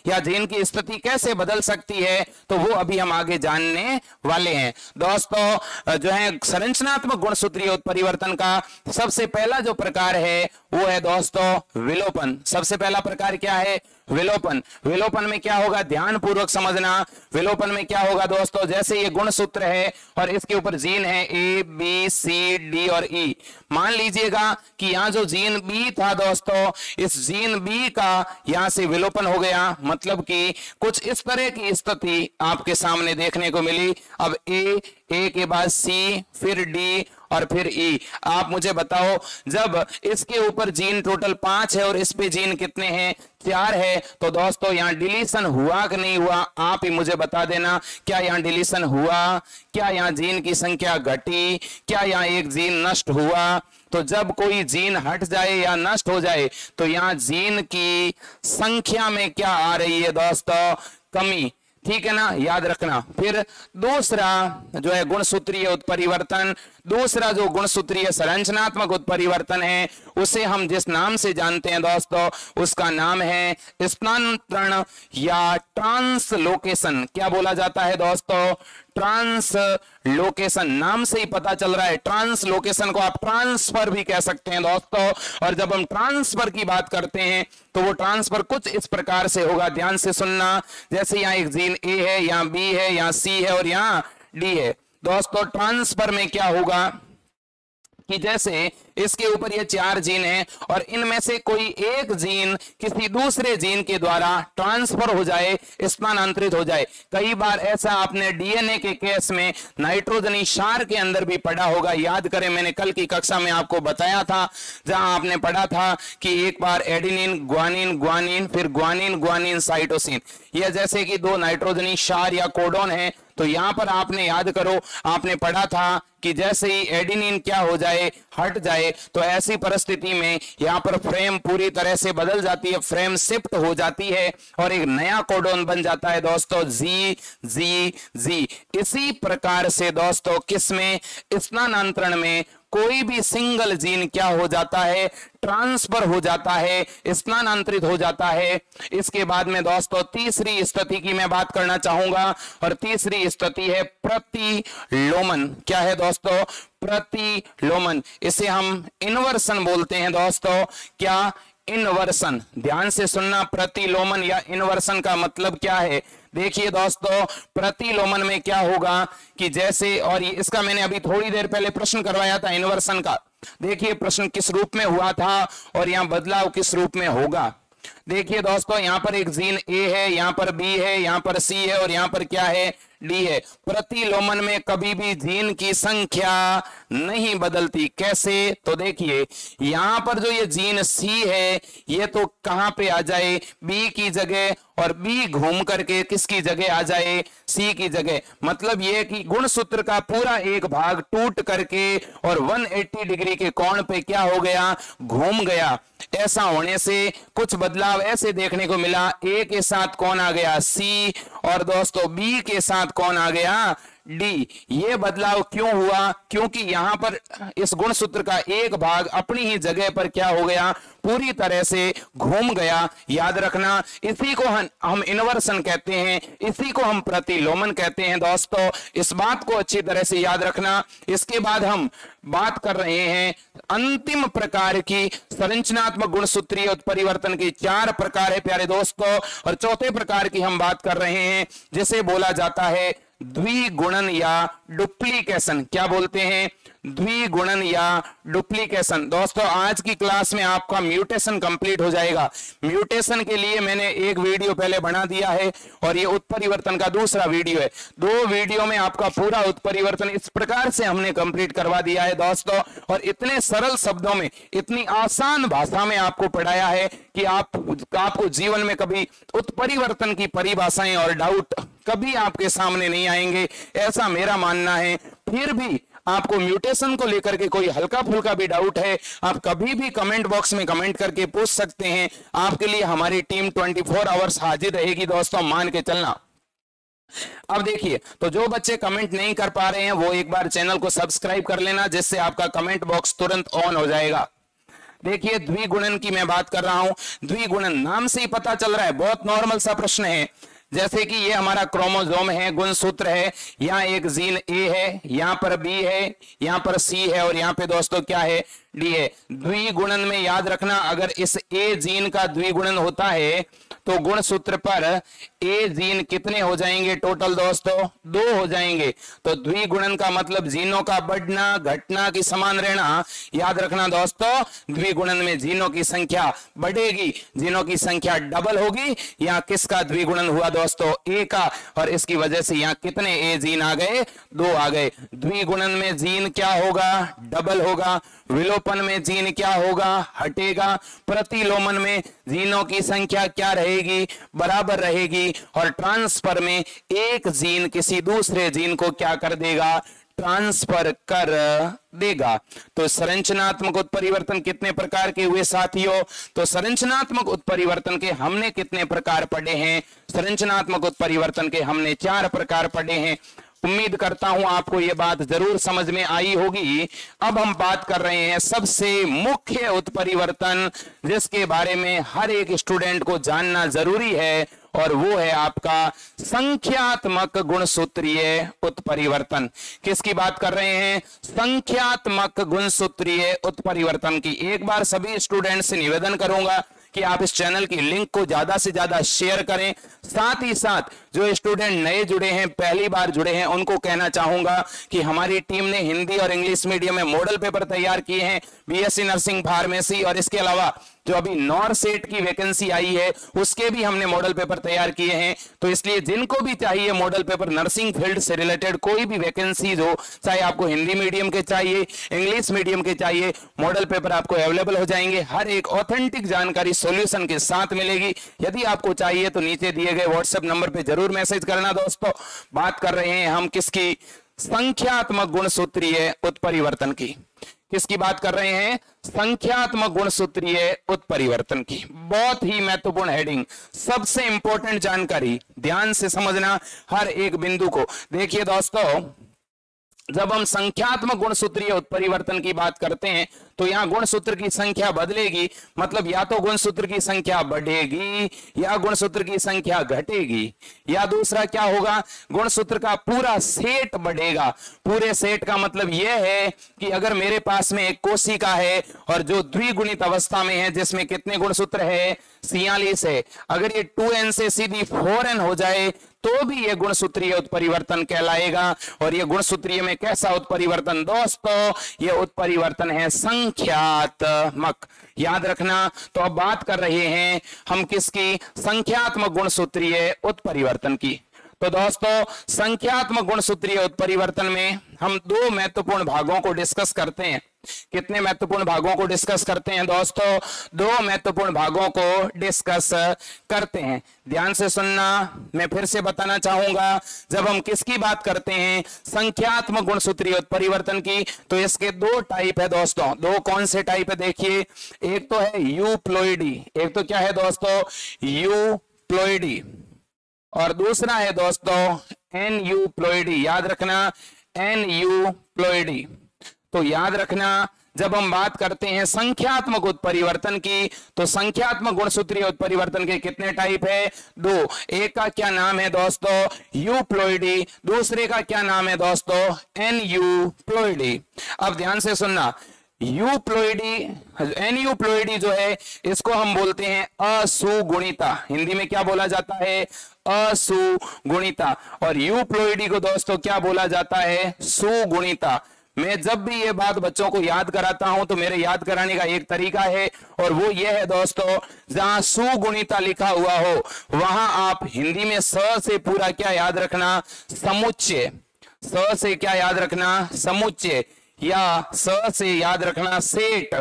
या जीन की स्थिति कैसे बदल सकती है, तो वो अभी हम आगे जानने वाले हैं दोस्तों। जो है संरचनात्मक गुणसूत्रीय उत्परिवर्तन का सबसे पहला जो प्रकार है वो है दोस्तों विलोपन। सबसे पहला प्रकार क्या है? विलोपन। विलोपन में क्या होगा? ध्यान पूर्वक समझना। विलोपन में क्या होगा दोस्तों? जैसे ये गुणसूत्र है और इसके ऊपर जीन है ए बी सी डी और ई। मान लीजिएगा कि यहाँ जो जीन बी था दोस्तों, इस जीन बी का यहाँ से विलोपन हो गया, मतलब कि कुछ इस तरह की स्थिति आपके सामने देखने को मिली। अब ए के बाद सी, फिर डी और फिर ई। आप मुझे बताओ, जब इसके ऊपर जीन टोटल 5 है और इस पे जीन कितने हैं? 4 है। तो दोस्तों यहाँ डिलीशन हुआ कि नहीं हुआ? आप ही मुझे बता देना। क्या यहाँ डिलीशन हुआ? क्या यहाँ जीन की संख्या घटी? क्या यहाँ एक जीन नष्ट हुआ? तो जब कोई जीन हट जाए या नष्ट हो जाए, तो यहाँ जीन की संख्या में क्या आ रही है दोस्तों? कमी। ठीक है ना, याद रखना। फिर दूसरा जो है गुणसूत्रीय उत्परिवर्तन, दूसरा जो गुणसूत्रीय संरचनात्मक उत्परिवर्तन है, उसे हम जिस नाम से जानते हैं दोस्तों, उसका नाम है स्थानांतरण या ट्रांसलोकेशन। क्या बोला जाता है दोस्तों? ट्रांसलोकेशन। नाम से ही पता चल रहा है। ट्रांसलोकेशन को आप ट्रांसफर भी कह सकते हैं दोस्तों। और जब हम ट्रांसफर की बात करते हैं तो वो ट्रांसफर कुछ इस प्रकार से होगा, ध्यान से सुनना। जैसे यहाँ एक जीन ए है, यहाँ बी है, यहाँ सी है और यहाँ डी है। दोस्तों ट्रांसफर में क्या होगा? कि जैसे इसके ऊपर ये 4 जीन हैं और इनमें से कोई एक जीन किसी दूसरे जीन के द्वारा ट्रांसफर हो जाए, स्थानांतरित हो जाए। कई बार ऐसा आपने डीएनए के केस में नाइट्रोजनी क्षार के अंदर भी पढ़ा होगा। याद करें, मैंने कल की कक्षा में आपको बताया था, जहां आपने पढ़ा था कि एक बार एडेनिन ग्वानिन ग्वानिन, फिर ग्वानिन ग्वानिन साइटोसिन, यह जैसे कि 2 नाइट्रोजनी क्षार या कोडोन है। तो यहां पर आपने याद करो, आपने पढ़ा था कि जैसे ही एडेनिन क्या हो जाए, हट जाए, तो ऐसी परिस्थिति में यहां पर फ्रेम पूरी तरह से बदल जाती है, फ्रेम शिफ्ट हो जाती है और एक नया कोडोन बन जाता है दोस्तों, जी जी जी। इसी प्रकार से दोस्तों किसमें, स्थानांतरण में कोई भी सिंगल जीन क्या हो जाता है, ट्रांसफर हो जाता है, स्थानांतरित हो जाता है। इसके बाद में दोस्तों तीसरी स्थिति की मैं बात करना चाहूंगा और तीसरी स्थिति है प्रतिलोमन। क्या है दोस्तों? प्रतिलोमन। इसे हम इन्वर्सन बोलते हैं दोस्तों। क्या? इन्वर्सन। ध्यान से सुनना, प्रतिलोमन या इन्वर्सन का मतलब क्या है। देखिए दोस्तों, प्रतिलोमन में क्या होगा कि जैसे, और इसका मैंने अभी थोड़ी देर पहले प्रश्न करवाया था इन्वर्सन का। देखिए प्रश्न किस रूप में हुआ था और यहां बदलाव किस रूप में होगा। देखिए दोस्तों, यहां पर एक जीन ए है, यहां पर बी है, यहां पर सी है और यहां पर क्या है, डी है। प्रतिलोमन में कभी भी जीन की संख्या नहीं बदलती। कैसे? तो देखिए यहां पर जो ये जीन सी है, ये तो कहां पे आ जाए, बी की जगह, और बी घूम करके किसकी जगह आ जाए, सी की जगह। मतलब ये कि गुणसूत्र का पूरा एक भाग टूट करके और 180 डिग्री के कोण पे क्या हो गया, घूम गया। ऐसा होने से कुछ बदलाव ऐसे देखने को मिला, ए के साथ कौन आ गया, सी, और दोस्तों बी के साथ कौन आ गया, डी। ये बदलाव क्यों हुआ? क्योंकि यहां पर इस गुणसूत्र का एक भाग अपनी ही जगह पर क्या हो गया, पूरी तरह से घूम गया। याद रखना, इसी को हम इन्वर्सन कहते हैं, इसी को हम प्रतिलोमन कहते हैं दोस्तों। इस बात को अच्छी तरह से याद रखना। इसके बाद हम बात कर रहे हैं अंतिम प्रकार की संरचनात्मक गुणसूत्रीय उत्परिवर्तन की। 4 प्रकार है प्यारे दोस्तों, और चौथे प्रकार की हम बात कर रहे हैं जिसे बोला जाता है द्विगुणन या डुप्लीकेशन। क्या बोलते हैं? द्विगुणन या डुप्लीकेशन। दोस्तों आज की क्लास में आपका म्यूटेशन कंप्लीट हो जाएगा। म्यूटेशन के लिए मैंने एक वीडियो पहले बना दिया है और ये उत्परिवर्तन का दूसरा वीडियो है। 2 वीडियो में आपका पूरा उत्परिवर्तन इस प्रकार से हमने कंप्लीट करवा दिया है दोस्तों, और इतने सरल शब्दों में, इतनी आसान भाषा में आपको पढ़ाया है कि आपको जीवन में कभी उत्परिवर्तन की परिभाषाएं और डाउट कभी आपके सामने नहीं आएंगे, ऐसा मेरा मानना है। फिर भी आपको म्यूटेशन को लेकर के कोई हल्का फुल्का भी डाउट है, आप कभी भी कमेंट बॉक्स में कमेंट करके पूछ सकते हैं। आपके लिए हमारी टीम 24 आवर्स हाजिर रहेगी दोस्तों, मान के चलना। अब देखिए, तो जो बच्चे कमेंट नहीं कर पा रहे हैं वो एक बार चैनल को सब्सक्राइब कर लेना, जिससे आपका कमेंट बॉक्स तुरंत ऑन हो जाएगा। देखिए द्विगुणन की मैं बात कर रहा हूं। द्विगुणन नाम से ही पता चल रहा है, बहुत नॉर्मल सा प्रश्न है। जैसे कि ये हमारा क्रोमोसोम है, गुणसूत्र है, यहाँ एक जीन ए है, यहाँ पर बी है, यहाँ पर सी है और यहाँ पे दोस्तों क्या है, डी है। द्विगुणन में याद रखना, अगर इस ए जीन का द्विगुणन होता है तो गुणसूत्र पर ए जीन कितने हो जाएंगे टोटल दोस्तों? 2 हो जाएंगे। तो द्विगुणन का मतलब जीनों का बढ़ना, घटना की समान रहना। याद रखना दोस्तों, द्विगुणन में जीनों की संख्या बढ़ेगी, जीनों की संख्या डबल होगी। यहाँ किसका द्विगुणन हुआ दोस्तों? ए का, और इसकी वजह से यहाँ कितने ए जीन आ गए? 2 आ गए। द्विगुणन में जीन क्या होगा? डबल होगा। विलोपन में जीन क्या होगा? हटेगा। प्रतिलोमन में जीनों की संख्या क्या रहेगी? बराबर रहेगी। और ट्रांसफर में एक जीन किसी दूसरे जीन को क्या कर देगा? ट्रांसफर कर देगा। तो संरचनात्मक उत्परिवर्तन कितने प्रकार के हुए साथियों? तो संरचनात्मक उत्परिवर्तन के हमने कितने प्रकार पढ़े हैं? संरचनात्मक उत्परिवर्तन के हमने 4 प्रकार पढ़े हैं। उम्मीद करता हूं आपको यह बात जरूर समझ में आई होगी। अब हम बात कर रहे हैं सबसे मुख्य उत्परिवर्तन, जिसके बारे में हर एक स्टूडेंट को जानना जरूरी है, और वो है आपका संख्यात्मक गुणसूत्रीय उत्परिवर्तन। किसकी बात कर रहे हैं? संख्यात्मक गुणसूत्रीय उत्परिवर्तन की। एक बार सभी स्टूडेंट से निवेदन करूंगा कि आप इस चैनल की लिंक को ज्यादा से ज्यादा शेयर करें, साथ ही साथ जो स्टूडेंट नए जुड़े हैं, पहली बार जुड़े हैं, उनको कहना चाहूंगा कि हमारी टीम ने हिंदी और इंग्लिश मीडियम में मॉडल पेपर तैयार किए हैं बीएससी नर्सिंग फार्मेसी, और इसके अलावा जो अभी नॉर सेट की वैकेंसी आई है उसके भी हमने मॉडल पेपर तैयार किए हैं। तो इसलिए जिनको भी चाहिए मॉडल पेपर नर्सिंग फील्ड से रिलेटेड कोई भी वैकेंसीज हो, चाहे आपको हिंदी मीडियम के चाहिए, इंग्लिश मीडियम के चाहिए, मॉडल पेपर आपको अवेलेबल हो जाएंगे। हर एक ऑथेंटिक जानकारी सॉल्यूशन के साथ मिलेगी। यदि आपको चाहिए तो नीचे दिए गए व्हाट्सएप नंबर पे जरूर मैसेज करना। दोस्तों, बात कर रहे हैं हम किसकी? संख्यात्मक गुणसूत्रीय उत्परिवर्तन की। किसकी बात कर रहे हैं? संख्यात्मक गुणसूत्रीय उत्परिवर्तन की। बहुत ही महत्वपूर्ण हेडिंग, सबसे इंपॉर्टेंट जानकारी, ध्यान से समझना हर एक बिंदु को। देखिए दोस्तों, जब हम संख्यात्मक गुणसूत्रीय उत्परिवर्तन की बात करते हैं तो यहां गुणसूत्र की संख्या बदलेगी, मतलब या तो गुणसूत्र की संख्या बढ़ेगी या गुणसूत्र की संख्या घटेगी, या दूसरा क्या होगा, गुणसूत्र का पूरा सेट बढ़ेगा। पूरे सेट का मतलब यह है कि अगर मेरे पास में एक कोशिका है और जो द्विगुणित अवस्था में है, जिसमें कितने गुणसूत्र है? 46 है। अगर ये 2n से सीधी 4n हो जाए तो भी ये गुणसूत्रीय उत्परिवर्तन कहलाएगा। और ये गुणसूत्रीय में कैसा उत्परिवर्तन? दोस्तों, ये उत्परिवर्तन है संख्यात्मक। याद रखना। तो अब बात कर रहे हैं हम किसकी? संख्यात्मक गुणसूत्रीय उत्परिवर्तन की। तो दोस्तों, संख्यात्मक गुणसूत्रीय उत्परिवर्तन में हम दो महत्वपूर्ण भागों को डिस्कस करते हैं। कितने महत्वपूर्ण भागों को डिस्कस करते हैं दोस्तों? दो महत्वपूर्ण भागों को डिस्कस करते हैं। ध्यान से सुनना, मैं फिर से बताना चाहूंगा, जब हम किसकी बात करते हैं? संख्यात्मक गुणसूत्रीय उत्परिवर्तन की, तो इसके दो टाइप है दोस्तों। दो कौन से टाइप है? देखिए, एक तो है यूप्लॉइडी, एक तो क्या है दोस्तों? यूप्लॉइडी, और दूसरा है दोस्तों एनयूप्लॉइडी। याद रखना, एनयूप्लॉइडी। तो याद रखना, जब हम बात करते हैं संख्यात्मक उत्परिवर्तन की, तो संख्यात्मक गुणसूत्रीय उत्परिवर्तन के कितने टाइप है? दो। एक का क्या नाम है दोस्तों? यूप्लॉइडी। दूसरे का क्या नाम है दोस्तों? एनयूप्लॉइडी। अब ध्यान से सुनना, यूप्लॉइडी, एनयूप्लॉइडी जो है इसको हम बोलते हैं असुगुणिता। हिंदी में क्या बोला जाता है? असुगुणिता। और यूप्लॉइडी को दोस्तों क्या बोला जाता है? सुगुणिता। मैं जब भी ये बात बच्चों को याद कराता हूं तो मेरे याद कराने का एक तरीका है, और वो ये है दोस्तों, जहां सुगुणिता लिखा हुआ हो वहां आप हिंदी में स से पूरा क्या याद रखना? समुच्चय। स से क्या याद रखना? समुच्चय। या स से याद रखना सेट,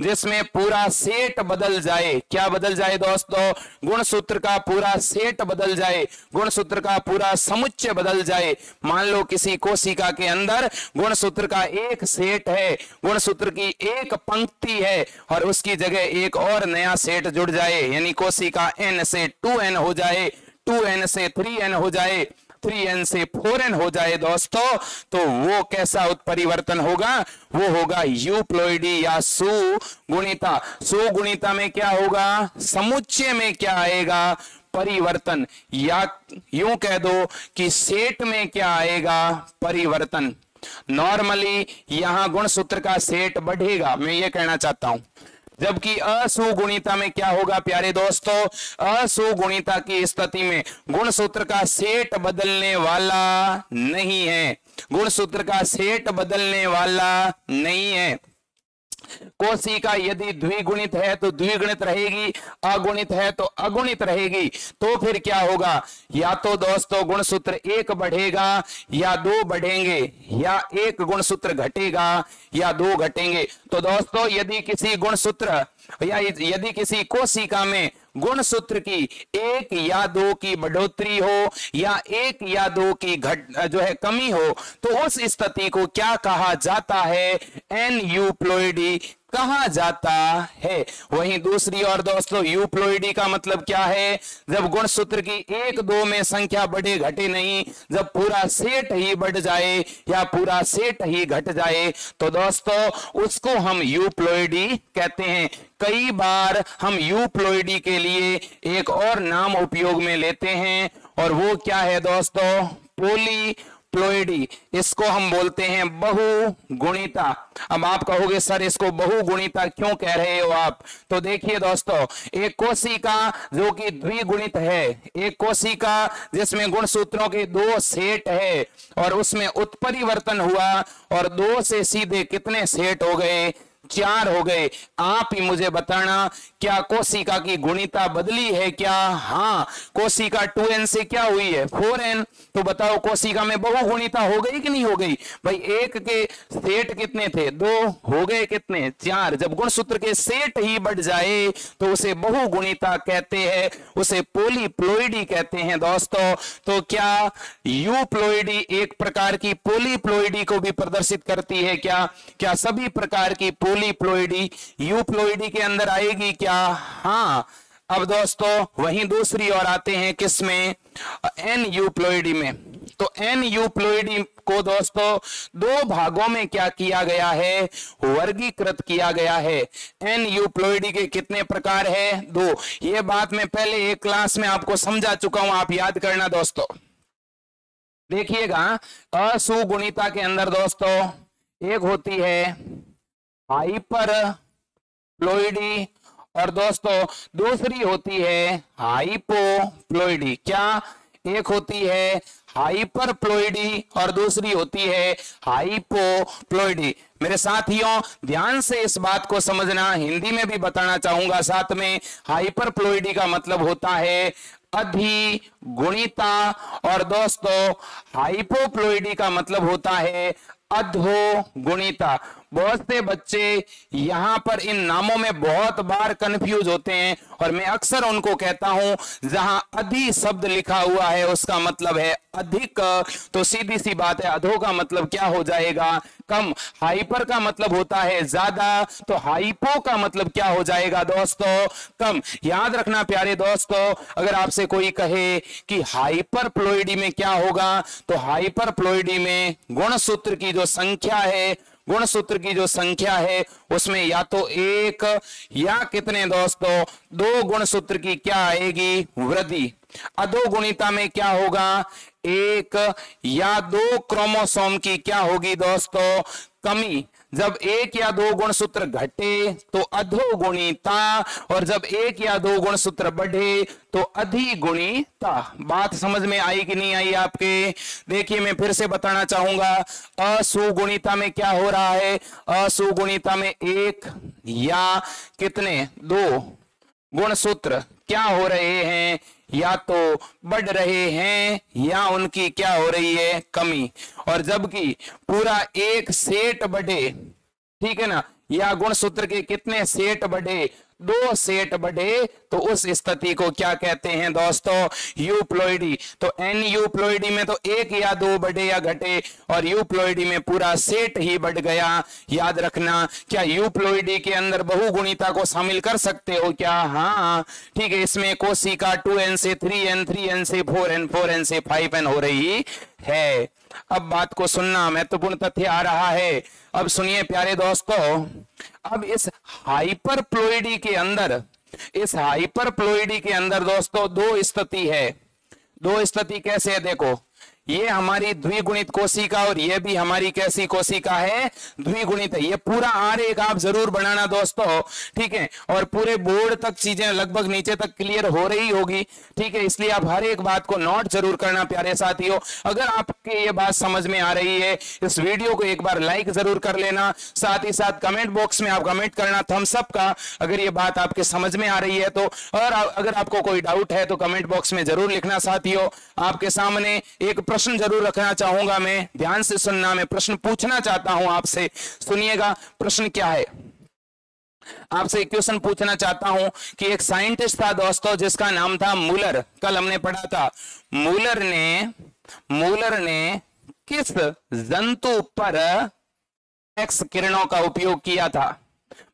जिसमें पूरा सेट बदल जाए। क्या बदल जाए दोस्तों? गुणसूत्र का पूरा सेट बदल जाए, गुणसूत्र का पूरा समुच्चय बदल जाए। मान लो किसी कोशिका के अंदर गुणसूत्र का एक सेट है, गुणसूत्र की एक पंक्ति है, और उसकी जगह एक और नया सेट जुड़ जाए, यानी कोशिका n से 2n हो जाए, 2n से 3n हो जाए, 3n से 4n हो जाए दोस्तों, तो वो कैसा उत्परिवर्तन होगा? वो होगा यूप्लॉइडी या सुगुणिता। सुगुणिता में क्या होगा? समुच्चय में क्या आएगा? परिवर्तन। या यूं कह दो कि सेट में क्या आएगा? परिवर्तन। नॉर्मली यहां गुणसूत्र का सेट बढ़ेगा, मैं ये कहना चाहता हूं, जबकि असुगुणिता में क्या होगा प्यारे दोस्तों? असुगुणिता की स्थिति में गुणसूत्र का सेट बदलने वाला नहीं है, गुणसूत्र का सेट बदलने वाला नहीं है। कोशिका यदि द्विगुणित है तो द्विगुणित रहेगी, अगुणित है तो अगुणित रहेगी। तो फिर क्या होगा? या तो दोस्तों गुणसूत्र एक बढ़ेगा या दो बढ़ेंगे, या एक गुणसूत्र घटेगा या दो घटेंगे। तो दोस्तों यदि किसी गुणसूत्र या यदि किसी कोशिका में गुणसूत्र की एक या दो की बढ़ोतरी हो या एक या दो की जो है कमी हो, तो उस स्थिति को क्या कहा जाता है? एनयूप्लॉइडी कहा जाता है। वहीं दूसरी ओर दोस्तों यूप्लॉइडी का मतलब क्या है? जब गुणसूत्र की एक दो में संख्या बढ़े घटे नहीं, जब पूरा सेट ही बढ़ जाए या पूरा सेट ही घट जाए, तो दोस्तों उसको हम यूप्लॉइडी कहते हैं। कई बार हम यूप्लॉइडी के लिए एक और नाम उपयोग में लेते हैं, और वो क्या है दोस्तों? प्लोइडी, इसको हम बोलते हैं बहुगुणिता। अब आप कहोगे सर इसको बहुगुणिता क्यों कह रहे हो आप? तो देखिए दोस्तों, एक कोशिका जो कि द्विगुणित है, एक कोशिका जिसमें गुणसूत्रों के 2 सेट है और उसमें उत्परिवर्तन हुआ और 2 से सीधे कितने सेट हो गए? 4 हो गए। आप ही मुझे बताना, क्या कोशिका की गुणिता बदली है क्या? हाँ, कोशिका 2n से क्या हुई है? 4n। तो बताओ कोशिका में बहुगुणिता हो गई कि नहीं हो गई? भाई एक के सेट कितने थे? 2 हो गए कितने? 4। जब गुणसूत्र के सेट ही बढ़ जाए तो उसे बहुगुणिता कहते हैं, उसे पॉलीप्लोइडी कहते हैं दोस्तों। तो क्या यूप्लोइडी एक प्रकार की पॉलीप्लोइडी को भी प्रदर्शित करती है क्या? क्या सभी प्रकार की पॉलीप्लोइडी यूप्लोइडी के अंदर आएगी क्या? हाँ। अब दोस्तों वहीं दूसरी ओर आते हैं, किसमें? एन यूप्लोइडी में। तो एन यूप्लोइडी को दोस्तों 2 भागों में क्या किया गया है? वर्गीकृत किया गया है। एन यूप्लोइडी के कितने प्रकार है? 2। ये बात मैं पहले एक क्लास में आपको समझा चुका हूं, आप याद करना दोस्तों। देखिएगा, असुगुणिता के अंदर दोस्तों एक होती है हाइपर प्लोइडी और दोस्तों दूसरी होती है हाइपोप्लोइडी। क्या? एक होती है हाइपर प्लोइडी और दूसरी होती है हाइपोप्लोइडी। मेरे साथियों ध्यान से इस बात को समझना, हिंदी में भी बताना चाहूंगा साथ में। हाइपर प्लोइडी का मतलब होता है अधिगुणिता और दोस्तों हाइपोप्लोइडी का मतलब होता है अधोगुणिता। बहुत से बच्चे यहां पर इन नामों में बहुत बार कंफ्यूज होते हैं और मैं अक्सर उनको कहता हूं, जहां अधि शब्द लिखा हुआ है उसका मतलब है अधिक, तो सीधी सी बात है अधो का मतलब क्या हो जाएगा? कम। हाइपर का मतलब होता है ज्यादा, तो हाइपो का मतलब क्या हो जाएगा दोस्तों? कम। याद रखना प्यारे दोस्तों, अगर आपसे कोई कहे कि हाइपर प्लोइडी में क्या होगा, तो हाइपर प्लोइडी में गुणसूत्र की जो संख्या है, गुणसूत्र की जो संख्या है उसमें या तो 1 या कितने दोस्तों 2 गुणसूत्र की क्या आएगी? वृद्धि। अधोगुणिता में क्या होगा? 1 या 2 क्रोमोसोम की क्या होगी दोस्तों? कमी। जब 1 या 2 गुणसूत्र घटे तो अधोगुणिता और जब 1 या 2 गुणसूत्र बढ़े तो अधिगुणिता। बात समझ में आई कि नहीं आई आपके? देखिए मैं फिर से बताना चाहूंगा, असुगुणिता में क्या हो रहा है? असुगुणिता में 1 या कितने 2 गुणसूत्र क्या हो रहे हैं? या तो बढ़ रहे हैं या उनकी क्या हो रही है? कमी। और जबकि पूरा एक सेट बढ़े, ठीक है ना, या गुणसूत्र के कितने सेट बढ़े? 2 सेट बढ़े, तो उस स्थिति को क्या कहते हैं दोस्तों? यूप्लोइडी। तो एन यूप्लोइडी में तो 1 या 2 बढ़े या घटे और यूप्लोइडी में पूरा सेट ही बढ़ गया। याद रखना, क्या यूप्लोइडी के अंदर बहुगुणिता को शामिल कर सकते हो क्या? हाँ, ठीक है। इसमें कोशिका 2n से 3n, 3n से 4n, 4n से 5n हो रही है। अब बात को सुनना, महत्वपूर्ण तथ्य आ रहा है। अब सुनिए प्यारे दोस्तों, अब इस हाइपरप्लोइडी के अंदर, इस हाइपरप्लोइडी के अंदर दोस्तों 2 स्थिति है। 2 स्थिति कैसे है? देखो, ये हमारी द्विगुणित कोशिका और ये भी हमारी कैसी कोशिका है? द्विगुणित है। ये पूरा आरेख आप जरूर बनाना दोस्तों, ठीक है। और पूरे बोर्ड तक चीजें लगभग नीचे तक क्लियर हो रही होगी, ठीक है। इसलिए आप हर एक बात को नोट जरूर करना प्यारे साथियों। अगर आपके ये बात समझ में आ रही है, इस वीडियो को एक बार लाइक जरूर कर लेना, साथ ही साथ कमेंट बॉक्स में आप कमेंट करना थम्स अप का, अगर ये बात आपके समझ में आ रही है तो। और अगर आपको कोई डाउट है तो कमेंट बॉक्स में जरूर लिखना साथियों। आपके सामने एक प्रश्न जरूर रखना चाहूंगा मैं, ध्यान से सुनना। मैं प्रश्न पूछना चाहता हूं आपसे, सुनिएगा प्रश्न क्या है। आपसे एक क्वेश्चन पूछना चाहता हूं कि एक साइंटिस्ट था दोस्तों जिसका नाम था मूलर। कल हमने पढ़ा था, मूलर ने किस जंतु पर एक्स किरणों का उपयोग किया था?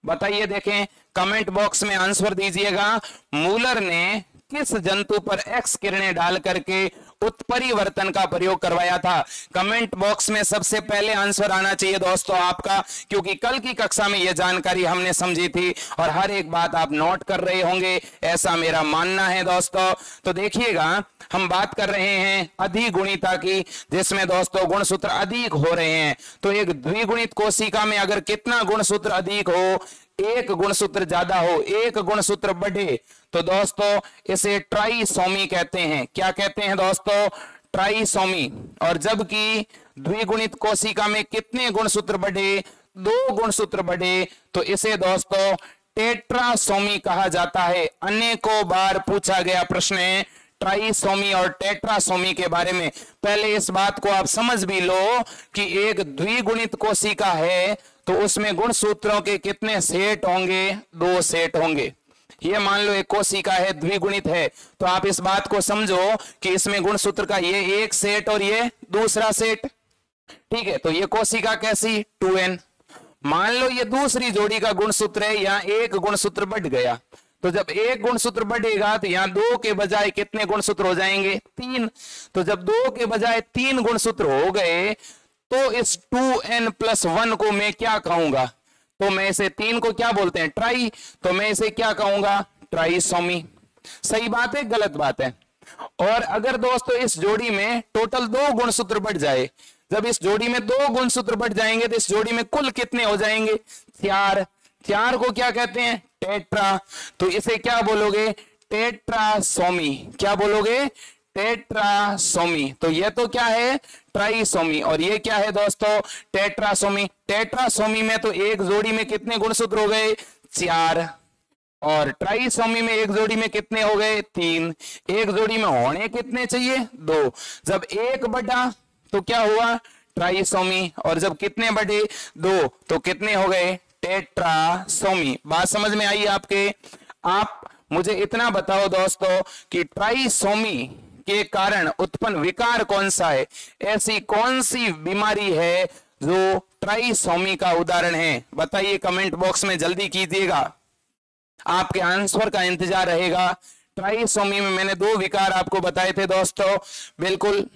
बताइए, देखें कमेंट बॉक्स में आंसर दीजिएगा। मूलर ने किस जंतु पर एक्स किरणें डाल करके उत्परिवर्तन का प्रयोग करवाया था। कमेंट बॉक्स में सबसे पहले आंसर आना चाहिए दोस्तों आपका, क्योंकि कल की कक्षा में यह जानकारी हमने समझी थी और हर एक बात आप नोट कर रहे होंगे, ऐसा मेरा मानना है दोस्तों। तो देखिएगा, हम बात कर रहे हैं अधिगुणिता की, जिसमें दोस्तों गुणसूत्र अधिक हो रहे हैं। तो एक द्विगुणित कोशिका में अगर कितना गुणसूत्र अधिक हो, एक गुणसूत्र ज्यादा हो, एक गुणसूत्र बढ़े, तो दोस्तों इसे ट्राइसोमी कहते हैं। क्या कहते हैं दोस्तों? ट्राइसोमी। और जबकि द्विगुणित कोशिका में कितने गुणसूत्र बढ़े, 2 गुणसूत्र बढ़े, तो इसे दोस्तों टेट्रासोमी कहा जाता है। अनेकों बार पूछा गया प्रश्न है ट्राइसोमी और टेट्रासोमी के बारे में। पहले इस बात को आप समझ भी लो कि एक द्विगुणित कोशिका है तो उसमें गुणसूत्रों के कितने सेट होंगे? 2 सेट होंगे। ये मान लो एक कोशिका है, द्विगुणित है, तो आप इस बात को समझो कि इसमें गुणसूत्र का ये एक सेट और ये दूसरा सेट। ठीक है, तो ये कोशिका कैसी? 2n। मान लो ये दूसरी जोड़ी का गुणसूत्र है, यहां एक गुणसूत्र बढ़ गया, तो जब एक गुणसूत्र बढ़ेगा तो यहां 2 के बजाय कितने गुणसूत्र हो जाएंगे? 3। तो जब 2 के बजाय 3 गुणसूत्र हो गए तो इस 2n+1 को मैं क्या कहूंगा? तो मैं इसे 3 को क्या बोलते हैं? ट्राई। तो मैं इसे क्या कहूंगा? ट्राइसोमी। सही बात है, गलत बात है? और अगर दोस्तों इस जोड़ी में टोटल 2 गुणसूत्र बढ़ जाए, जब इस जोड़ी में 2 गुणसूत्र बढ़ जाएंगे तो इस जोड़ी में कुल कितने हो जाएंगे? 4। 4 को क्या कहते हैं? टेट्रा। तो इसे क्या बोलोगे? टेट्रासोमी। क्या बोलोगे? टेट्रासोमी। तो ये तो क्या है? ट्राइसोमी। और ये क्या है दोस्तों? टेट्रासोमी। टेट्रासोमी में तो एक जोड़ी में कितने गुणसूत्र हो गए? 4। और ट्राइसोमी में एक जोड़ी में कितने हो गए? 3। एक जोड़ी में होने कितने चाहिए? 2। जब एक बढ़ा तो क्या हुआ? ट्राइसोमी। और जब कितने बढ़े? 2, तो कितने हो गए? टेट्रासोमी। बात समझ में आई आपके? आप मुझे इतना बताओ दोस्तों कि ट्राइसोमी के कारण उत्पन्न विकार कौन सा है? ऐसी कौन सी बीमारी है जो ट्राइसोमी का उदाहरण है? बताइए कमेंट बॉक्स में, जल्दी कीजिएगा, आपके आंसर का इंतजार रहेगा। ट्राइसोमी में मैंने 2 विकार आपको बताए थे दोस्तों। बिल्कुल